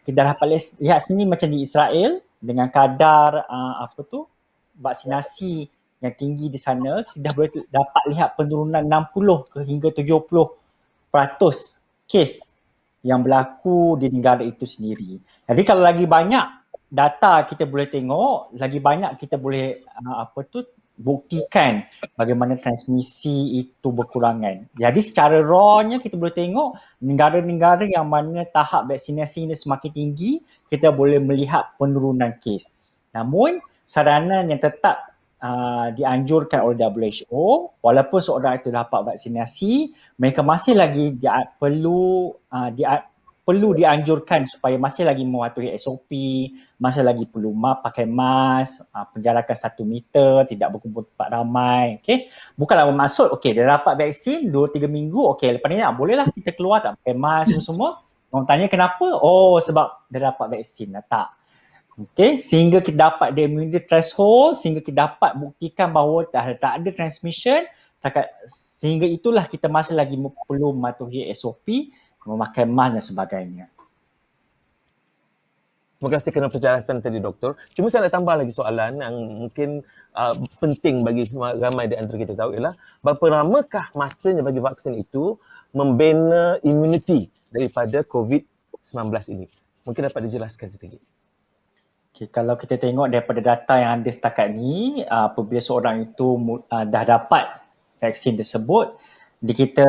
dapat lihat sini macam di Israel dengan kadar vaksinasi yang tinggi di sana, kita boleh dapat lihat penurunan 60 hingga 70% kes yang berlaku di negara itu sendiri. Jadi kalau lagi banyak data kita boleh tengok, lagi banyak kita boleh buktikan bagaimana transmisi itu berkurangan. Jadi secara rawnya kita boleh tengok negara-negara yang mana tahap vaksinasi ini semakin tinggi, kita boleh melihat penurunan kes. Namun saranan yang tetap dianjurkan oleh WHO, walaupun seorang itu dapat vaksinasi, mereka masih lagi perlu dianjurkan supaya masih lagi mematuhi SOP, masih lagi perlu pakai mask, penjarakan 1 meter, tidak berkumpul tempat ramai. Okay? Bukanlah bermaksud, dia dapat vaksin 2-3 minggu, lepas ni bolehlah kita keluar tak pakai mask semua. Orang tanya kenapa? Sebab dia dapat vaksin. Tak. Sehingga kita dapat the immunity threshold, sehingga kita dapat buktikan bahawa tak ada transmission, sehingga itulah kita masih lagi perlu mematuhi SOP, memakai mask dan sebagainya. Terima kasih kerana penjelasan tadi, Doktor. Cuma saya nak tambah lagi soalan yang mungkin penting bagi ramai di antara kita tahu ialah berapa lamakah masanya bagi vaksin itu membina immunity daripada COVID-19 ini? Mungkin dapat dijelaskan sedikit. Kalau kita tengok daripada data yang ada setakat ni, apabila seorang itu dah dapat vaksin tersebut, kita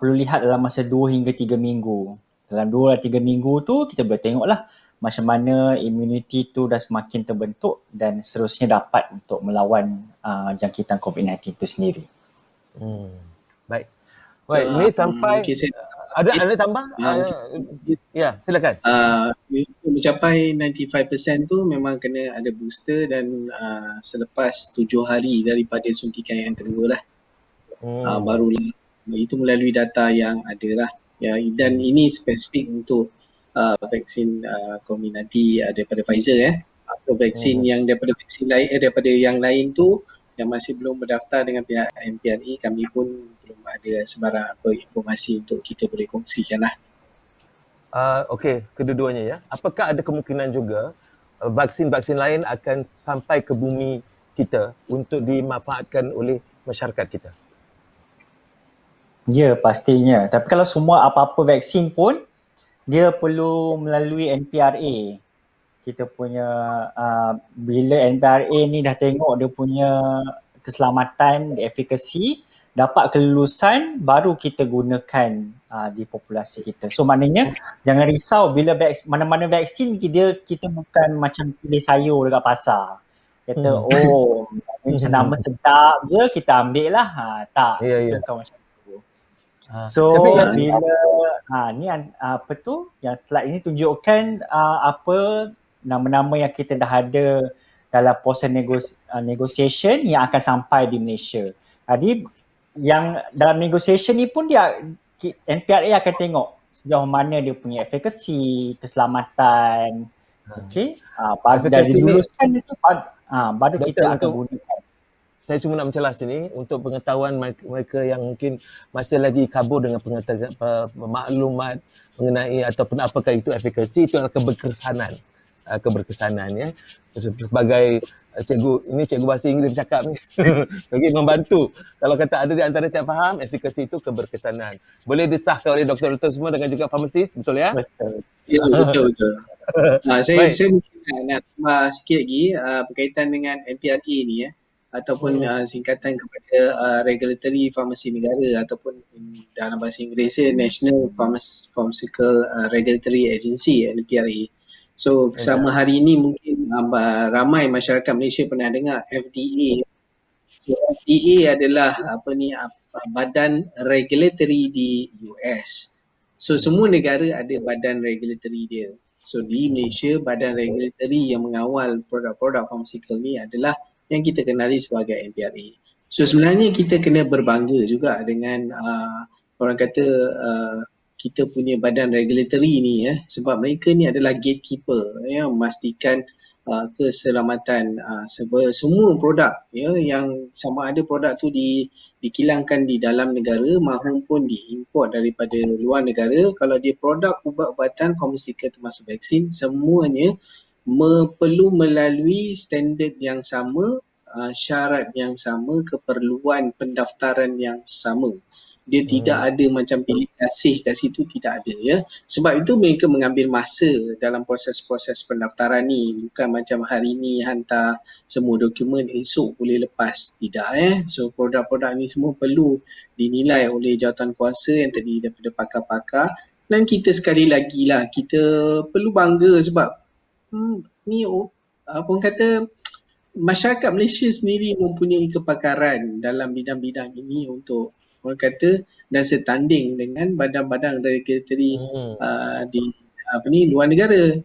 perlu lihat dalam masa 2 hingga 3 minggu. Dalam 2 atau 3 minggu tu kita boleh tengoklah macam mana immunity tu dah semakin terbentuk dan seterusnya dapat untuk melawan jangkitan COVID-19 itu sendiri. Baik. Baik, ini sampai ada tambah? Ya, silakan. Untuk mencapai 95% tu memang kena ada booster dan selepas 7 hari daripada suntikan yang kedua lah. Barulah itu melalui data yang ada lah. Ya, dan ini spesifik untuk vaksin COVID-19 daripada Pfizer atau vaksin yang daripada vaksin lain daripada yang lain tu yang masih belum berdaftar dengan pihak MPRA, kami pun belum ada sebarang informasi untuk kita boleh kongsikan lah. Okey, kedua-duanya ya. Apakah ada kemungkinan juga vaksin-vaksin lain akan sampai ke bumi kita untuk dimanfaatkan oleh masyarakat kita? Ya, pastinya. Tapi kalau semua apa-apa vaksin pun, dia perlu melalui NPRA. Kita punya, bila NPRA ni dah tengok dia punya keselamatan, efficacy, dapat kelulusan, baru kita gunakan di populasi kita. So maknanya jangan risau bila mana-mana vaksin kita bukan macam pilih sayur dekat pasar. Kata macam nama sedap je kita ambil lah. Tak, bukan macam tu. So bila ni yang slide ini tunjukkan apa nama-nama yang kita dah ada dalam proses negotiation yang akan sampai di Malaysia. Jadi yang dalam negotiation ni pun NPRA akan tengok sejauh mana dia punya efficacy, keselamatan. Baru dah diluluskan itu baru kita akan gunakan. Saya cuma nak mencelas ini untuk pengetahuan mereka yang mungkin masih lagi kabur dengan pengetahuan maklumat mengenai ataupun apakah itu efficacy, itu adalah keberkesanan ya. Sebagai cikgu bahasa Inggeris bercakap ni bagi membantu. Kalau kata ada di antara tak faham, efficacy itu keberkesanan. Boleh disahkan oleh doktor-doktor semua dengan juga farmasis, betul ya? Betul. Ya, betul. Saya mungkin nak tambah sikit lagi berkaitan dengan NPRA ni ataupun singkatan kepada Regulatory Pharmacy Negara ataupun dalam bahasa Inggerisnya National Pharmaceutical Regulatory Agency, NPRA. So selama hari ini mungkin ramai masyarakat Malaysia pernah dengar FDA. So FDA adalah badan regulatory di US. So semua negara ada badan regulatory dia. So di Malaysia badan regulatory yang mengawal produk-produk pharmaceutical ni adalah yang kita kenali sebagai MPRA. So sebenarnya kita kena berbangga juga dengan orang kata kita punya badan regulatory ni sebab mereka ni adalah gatekeeper memastikan keselamatan semua produk yang sama ada produk tu dikilangkan di dalam negara maupun diimport daripada luar negara. Kalau dia produk ubat-ubatan farmaceutical termasuk vaksin, semuanya perlu melalui standard yang sama, syarat yang sama, keperluan pendaftaran yang sama. Dia tidak ada macam pilih kasih kat situ, tidak ada ya. Sebab itu mereka mengambil masa dalam proses-proses pendaftaran ni. Bukan macam hari ni hantar semua dokumen, esok boleh lepas. Tidak So produk-produk ni semua perlu dinilai oleh jawatan kuasa yang terdiri daripada pakar-pakar. Dan kita sekali lagi lah, kita perlu bangga sebab ni apa orang kata, masyarakat Malaysia sendiri mempunyai kepakaran dalam bidang-bidang ini untuk orang kata dan setanding dengan badan-badan regulatory di luar negara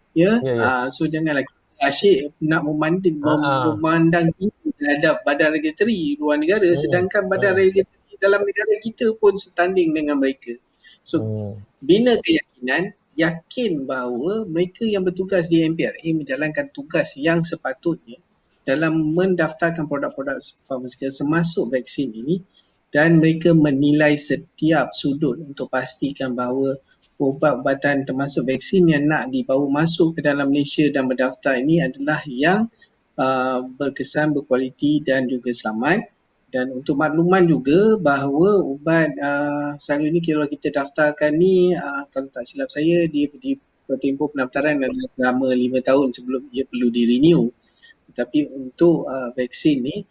so janganlah kita asyik nak memandang tinggi terhadap badan regulatory luar negara sedangkan badan regulatory dalam negara kita pun setanding dengan mereka. So bina keyakinan, yakin bahawa mereka yang bertugas di MPRA menjalankan tugas yang sepatutnya dalam mendaftarkan produk-produk farmaceutical termasuk vaksin ini, dan mereka menilai setiap sudut untuk pastikan bahawa ubat-ubatan termasuk vaksin yang nak dibawa masuk ke dalam Malaysia dan berdaftar ini adalah yang berkesan, berkualiti dan juga selamat. Dan untuk makluman juga bahawa ubat selalu ni kalau kita daftarkan ni, kalau tak silap saya, dia tempoh pendaftaran adalah selama 5 tahun sebelum dia perlu di-renew. Tapi untuk vaksin ni,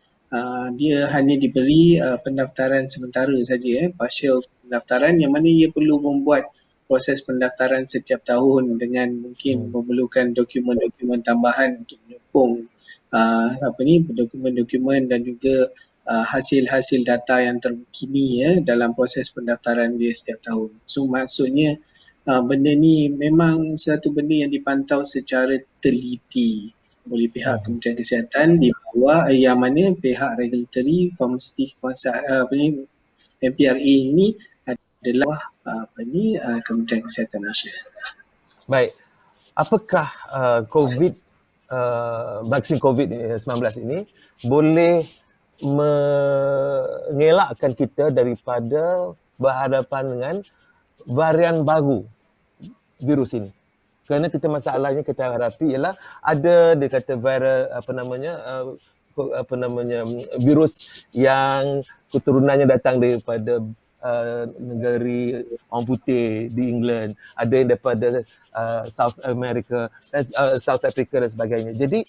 dia hanya diberi pendaftaran sementara saja, partial pendaftaran yang mana ia perlu membuat proses pendaftaran setiap tahun dengan mungkin memerlukan dokumen-dokumen tambahan untuk menyokong dokumen-dokumen dan juga hasil-hasil data yang terkini dalam proses pendaftaran dia setiap tahun. So maksudnya benda ni memang satu benda yang dipantau secara teliti oleh pihak Kementerian Kesihatan di bawah yang mana pihak regulatory MPRA ini adalah Kementerian Kesihatan Malaysia. Baik, apakah vaksin COVID-19 ini boleh mengelakkan kita daripada berhadapan dengan varian baru virus ini? Kerana kita masalahnya kita hadapi ialah ada dia kata virus yang keturunannya datang daripada negeri orang putih di England, ada yang daripada South Africa dan sebagainya. Jadi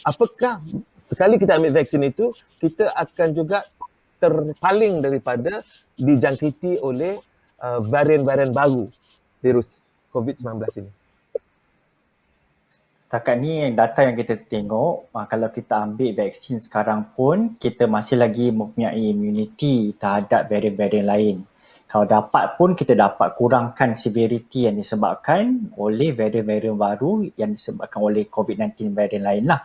apakah sekali kita ambil vaksin itu, kita akan juga terpaling daripada dijangkiti oleh varian-varian baru virus COVID-19 ini? Setakat ni data yang kita tengok, kalau kita ambil vaksin sekarang pun, kita masih lagi mempunyai immunity terhadap varian-varian lain. Kalau dapat pun kita dapat kurangkan severity yang disebabkan oleh varian-varian baru yang disebabkan oleh COVID-19 varian lain lah.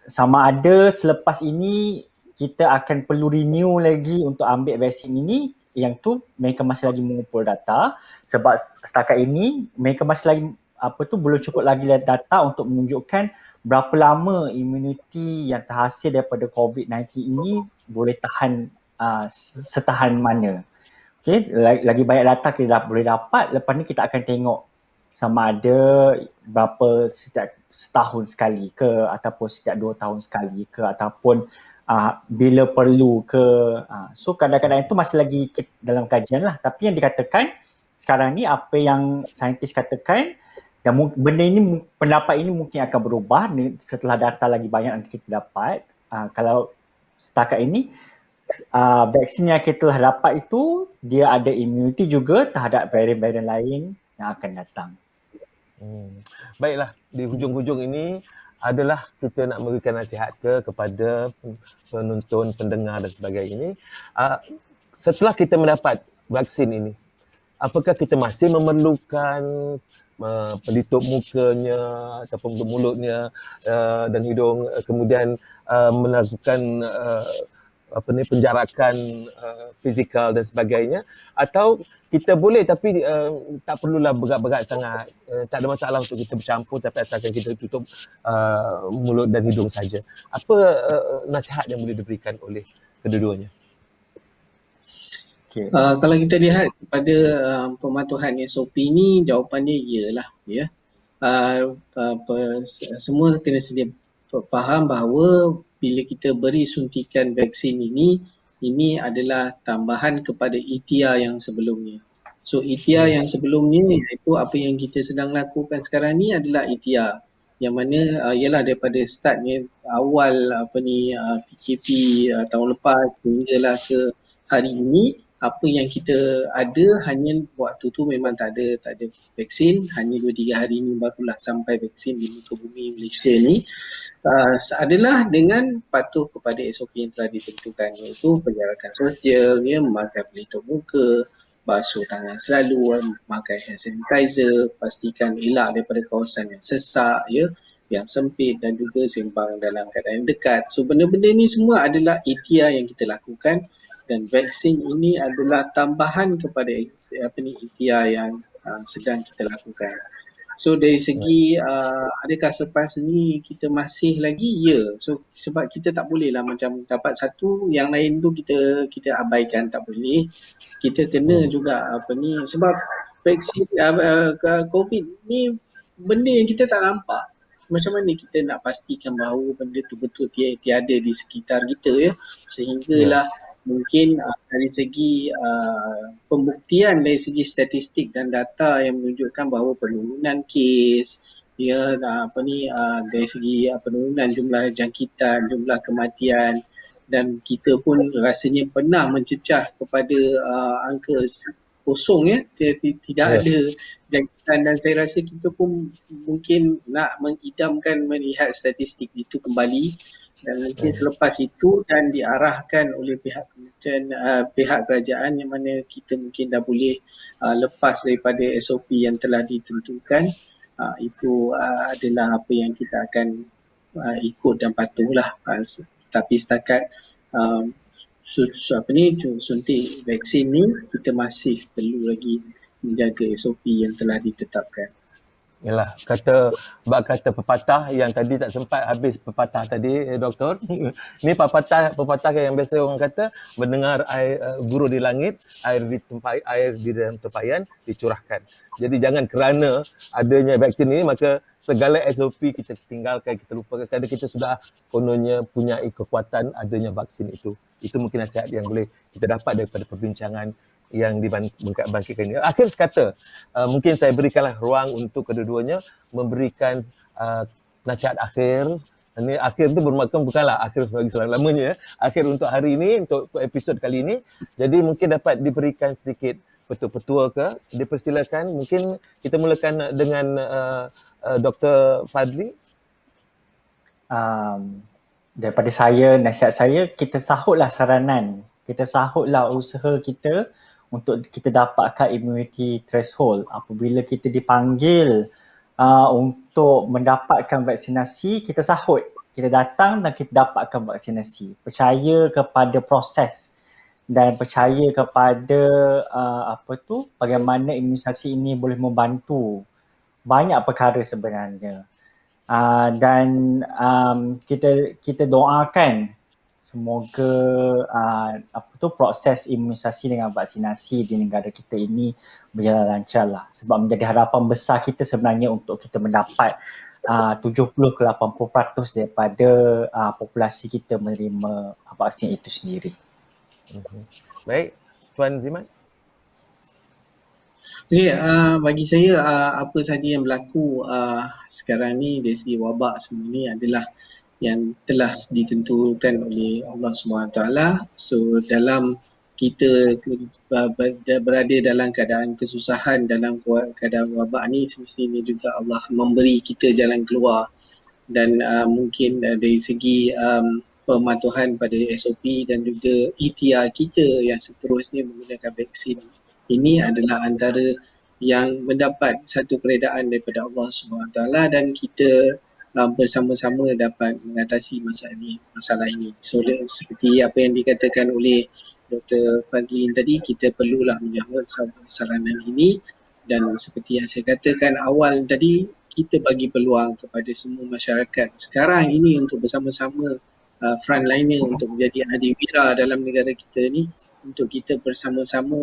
Sama ada selepas ini kita akan perlu renew lagi untuk ambil vaksin ini, yang tu mereka masih lagi mengumpul data sebab setakat ini mereka masih lagi belum cukup lagi data untuk menunjukkan berapa lama imuniti yang terhasil daripada COVID-19 ini boleh tahan setahan mana. Okay, lagi banyak data kita boleh dapat, lepas ni kita akan tengok sama ada berapa setiap setahun sekali ke ataupun setiap 2 tahun sekali ke ataupun bila perlu ke. So kadang-kadang itu masih lagi dalam kajian lah. Tapi yang dikatakan sekarang ni, apa yang saintis katakan, dan benda ini, pendapat ini mungkin akan berubah setelah data lagi banyak nanti kita dapat. Kalau setakat ini, vaksin yang kita telah dapat itu, dia ada immunity juga terhadap varian-varian lain yang akan datang. Baiklah, di hujung-hujung ini adalah kita nak memberikan nasihat kepada penonton, pendengar dan sebagainya ini. Setelah kita mendapat vaksin ini, apakah kita masih memerlukan pelitup mukanya ataupun mulutnya dan hidung, kemudian melakukan penjarakan fizikal dan sebagainya, atau kita boleh tapi tak perlulah berat-berat sangat, tak ada masalah untuk kita bercampur tapi asalkan kita tutup mulut dan hidung saja. Apa nasihat yang boleh diberikan oleh kedua-duanya? Okay. Kalau kita lihat kepada pematuhan SOP ni, jawapannya iyalah, ya. Semua kena sedia faham bahawa bila kita beri suntikan vaksin ini adalah tambahan kepada ETR yang sebelumnya. So ETR yang sebelumnya iaitu apa yang kita sedang lakukan sekarang ni adalah ETR yang mana ialah daripada startnya awal PKP tahun lepas sehinggalah ke hari ini, apa yang kita ada hanya waktu tu memang tak ada vaksin, hanya 2-3 hari ni barulah sampai vaksin di muka bumi Malaysia ni. Adalah dengan patuh kepada SOP yang telah ditentukan, iaitu penjarakan sosial, memakai pelitup muka, basuh tangan selalu, memakai hand sanitizer, pastikan elak daripada kawasan yang sesak, yang sempit dan juga sembang dalam keadaan yang dekat. So benda-benda ni semua adalah ETR yang kita lakukan dan vaksin ini adalah tambahan kepada ETR yang sedang kita lakukan. So dari segi adakah selepas ni kita masih lagi? Ya. So sebab kita tak boleh lah macam dapat satu, yang lain tu kita abaikan, tak boleh. Kita kena juga sebab vaksin COVID ni benda yang kita tak nampak. Macam mana kita nak pastikan bahawa benda tu betul tiada di sekitar kita, sehinggalah mungkin dari segi pembuktian, dari segi statistik dan data yang menunjukkan bahawa penurunan kes, dari segi penurunan jumlah jangkitan, jumlah kematian, dan kita pun rasanya pernah mencecah kepada angka kosong, tidak ada jangkitan, dan saya rasa kita pun mungkin nak mengidamkan melihat statistik itu kembali, dan nanti selepas itu dan diarahkan oleh pihak kerajaan yang mana kita mungkin dah boleh lepas daripada SOP yang telah ditentukan, itu adalah apa yang kita akan ikut dan patuhlah. Tapi setakat suntik vaksin ni, kita masih perlu lagi menjaga SOP yang telah ditetapkan. Yalah, kata pepatah yang tadi tak sempat habis pepatah tadi, Doktor. Ni pepatah yang biasa orang kata, mendengar air guru di langit, air di dalam tempayan dicurahkan. Jadi jangan kerana adanya vaksin ini maka segala SOP kita tinggalkan, kita lupakan kerana kita sudah kononnya punya kekuatan adanya vaksin itu. Itu mungkin nasihat yang boleh kita dapat daripada perbincangan yang dibangkitkan ini. Akhir sekata, mungkin saya berikanlah ruang untuk kedua-duanya memberikan nasihat akhir. Ini akhir itu bermakna bukanlah akhir bagi selama-lamanya, akhir untuk hari ini, untuk episod kali ini. Jadi mungkin dapat diberikan sedikit petua-petua ke, dipersilakan. Mungkin kita mulakan dengan Dr. Fadli. Daripada saya, nasihat saya, kita sahutlah saranan, kita sahutlah usaha kita untuk kita dapatkan immunity threshold. Apabila kita dipanggil untuk mendapatkan vaksinasi, kita sahut, kita datang dan kita dapatkan vaksinasi. Percaya kepada proses dan percaya kepada bagaimana imunisasi ini boleh membantu banyak perkara sebenarnya. Dan kita doakan semoga proses imunisasi dengan vaksinasi di negara kita ini berjalan lancar lah. Sebab menjadi harapan besar kita sebenarnya untuk kita mendapat 70 ke 80% daripada populasi kita menerima vaksin itu sendiri. Baik, Tuan Zimat. Okay, bagi saya apa sahaja yang berlaku sekarang ni dari segi wabak semua ni adalah yang telah ditentukan oleh Allah SWT. So dalam kita berada dalam keadaan kesusahan, dalam keadaan wabak ni, semestinya juga Allah memberi kita jalan keluar. Dan mungkin dari segi pematuhan pada SOP dan juga ETR kita yang seterusnya menggunakan vaksin, ini adalah antara yang mendapat satu keredaan daripada Allah SWT dan kita bersama-sama dapat mengatasi masalah ini. So seperti apa yang dikatakan oleh Dr. Fadlin tadi, kita perlulah menjawab saranan ini, dan seperti yang saya katakan awal tadi, kita bagi peluang kepada semua masyarakat sekarang ini untuk bersama-sama frontliner untuk menjadi adiwira dalam negara kita ni, untuk kita bersama-sama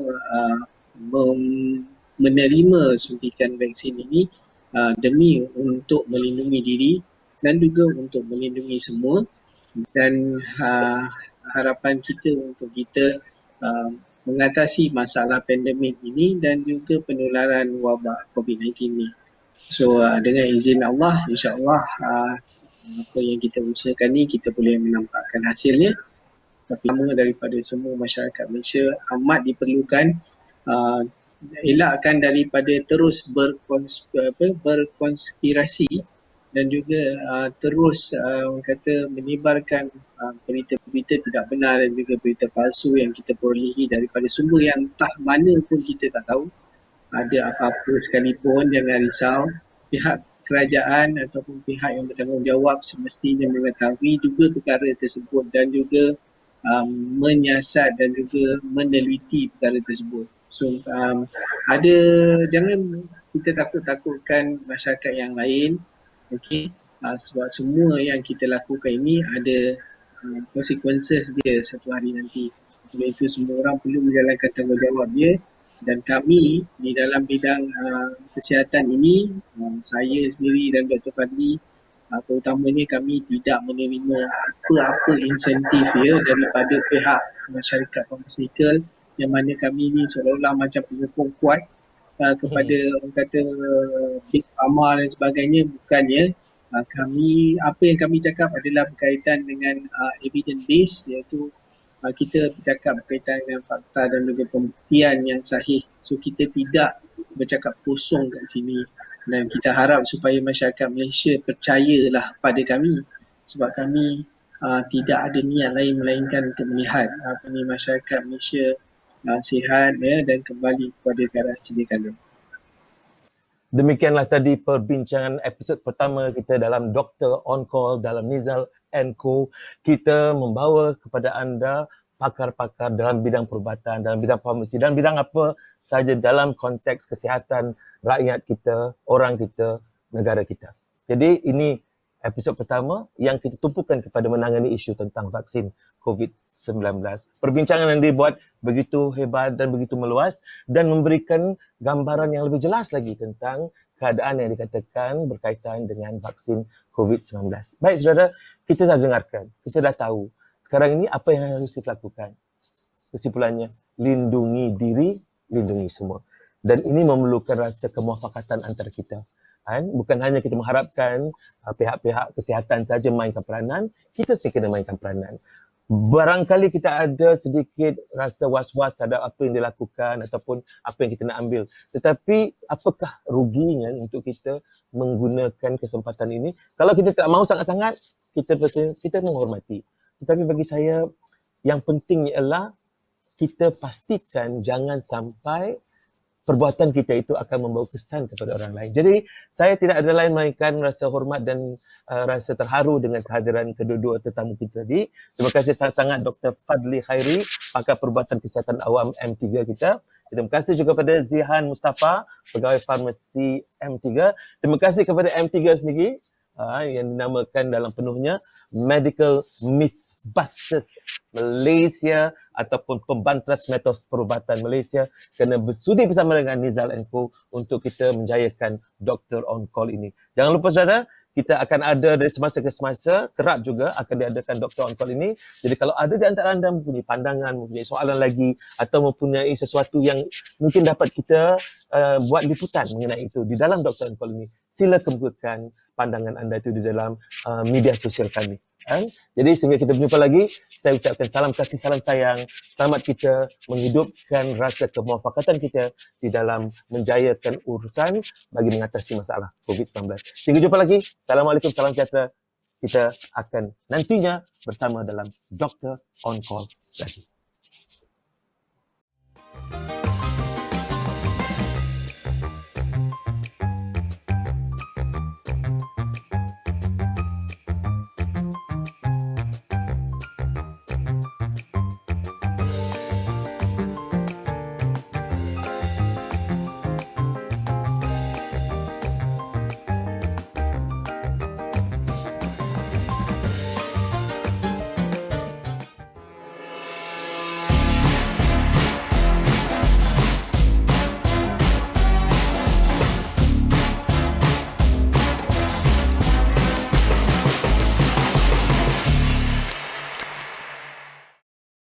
menerima suntikan vaksin ini demi untuk melindungi diri dan juga untuk melindungi semua, dan harapan kita untuk kita mengatasi masalah pandemik ini dan juga penularan wabak COVID-19 ini. So dengan izin Allah, insya-Allah apa yang kita usahakan ni kita boleh menampakkan hasilnya. Tapi sama daripada semua masyarakat Malaysia amat diperlukan elakkan daripada terus berkonspirasi dan juga terus orang kata menyebarkan berita-berita tidak benar dan juga berita palsu yang kita perolehi daripada sumber yang entah mana pun kita tak tahu. Ada apa-apa sekalipun, jangan risau. Pihak kerajaan ataupun pihak yang bertanggungjawab semestinya mengetahui juga perkara tersebut dan juga menyiasat dan juga meneliti perkara tersebut. So jangan kita takut-takutkan masyarakat yang lain, okey, sebab semua yang kita lakukan ini ada consequences dia satu hari nanti. Oleh itu semua orang perlu menjalankan tanggungjawab dia, dan kami di dalam bidang kesihatan ini, saya sendiri dan Dr. Fadli, terutamanya kami tidak menerima apa-apa insentif daripada pihak masyarakat pharmaceutical, yang mana kami ni seolah-olah macam penyokong kuat kepada orang kata Big Pharma dan sebagainya. Bukannya. Kami, apa yang kami cakap adalah berkaitan dengan evidence base, iaitu kita bercakap berkaitan dengan fakta dan juga pembuktian yang sahih. So kita tidak bercakap kosong kat sini, dan kita harap supaya masyarakat Malaysia percayalah pada kami, sebab kami tidak ada niat lain melainkan untuk melihat masyarakat Malaysia sihat dan kembali kepada keadaan sedia kala. Demikianlah tadi perbincangan episod pertama kita dalam Dr. On Call dalam Nizal & Co. Kita membawa kepada anda pakar-pakar dalam bidang perubatan, dalam bidang farmasi, dan bidang apa sahaja dalam konteks kesihatan rakyat kita, orang kita, negara kita. Jadi ini episod pertama yang kita tumpukan kepada menangani isu tentang vaksin COVID-19. Perbincangan yang dibuat begitu hebat dan begitu meluas dan memberikan gambaran yang lebih jelas lagi tentang keadaan yang dikatakan berkaitan dengan vaksin COVID-19. Baik saudara, kita dah dengarkan, kita dah tahu sekarang ini apa yang harus kita lakukan. Kesimpulannya, lindungi diri, lindungi semua. Dan ini memerlukan rasa kemuafakatan antara kita. Bukan hanya kita mengharapkan pihak-pihak kesihatan saja mainkan peranan, kita sendiri kena mainkan peranan. Barangkali kita ada sedikit rasa was-was terhadap apa yang dilakukan ataupun apa yang kita nak ambil. Tetapi apakah ruginya untuk kita menggunakan kesempatan ini? Kalau kita tak mahu sangat-sangat, kita menghormati. Tetapi bagi saya, yang penting ialah kita pastikan jangan sampai perbuatan kita itu akan membawa kesan kepada orang lain. Jadi saya tidak ada lain melainkan rasa hormat dan rasa terharu dengan kehadiran kedua-dua tetamu kita tadi. Terima kasih sangat-sangat Dr. Fadli Khairi, pakar perubatan kesihatan awam M3 kita. Terima kasih juga kepada Zihan Mustafa, pegawai farmasi M3. Terima kasih kepada M3 sendiri yang dinamakan dalam penuhnya Medical Mythbusters Malaysia ataupun pembantras mitos perubatan Malaysia, kerana bersudi bersama dengan Nizal & Co untuk kita menjayakan Dr. On Call ini. Jangan lupa saudara, kita akan ada dari semasa ke semasa, kerap juga akan diadakan Dr. On Call ini. Jadi kalau ada di antara anda mempunyai pandangan, mempunyai soalan lagi atau mempunyai sesuatu yang mungkin dapat kita buat liputan mengenai itu di dalam Dr. On Call ini, sila kemukakan pandangan anda itu di dalam media sosial kami. Jadi sehingga kita berjumpa lagi, saya ucapkan salam kasih, salam sayang. Selamat kita menghidupkan rasa kemuafakatan kita di dalam menjayakan urusan bagi mengatasi masalah COVID-19. Sehingga jumpa lagi. Assalamualaikum, salam sejahtera. Kita akan nantinya bersama dalam Dr. On Call lagi.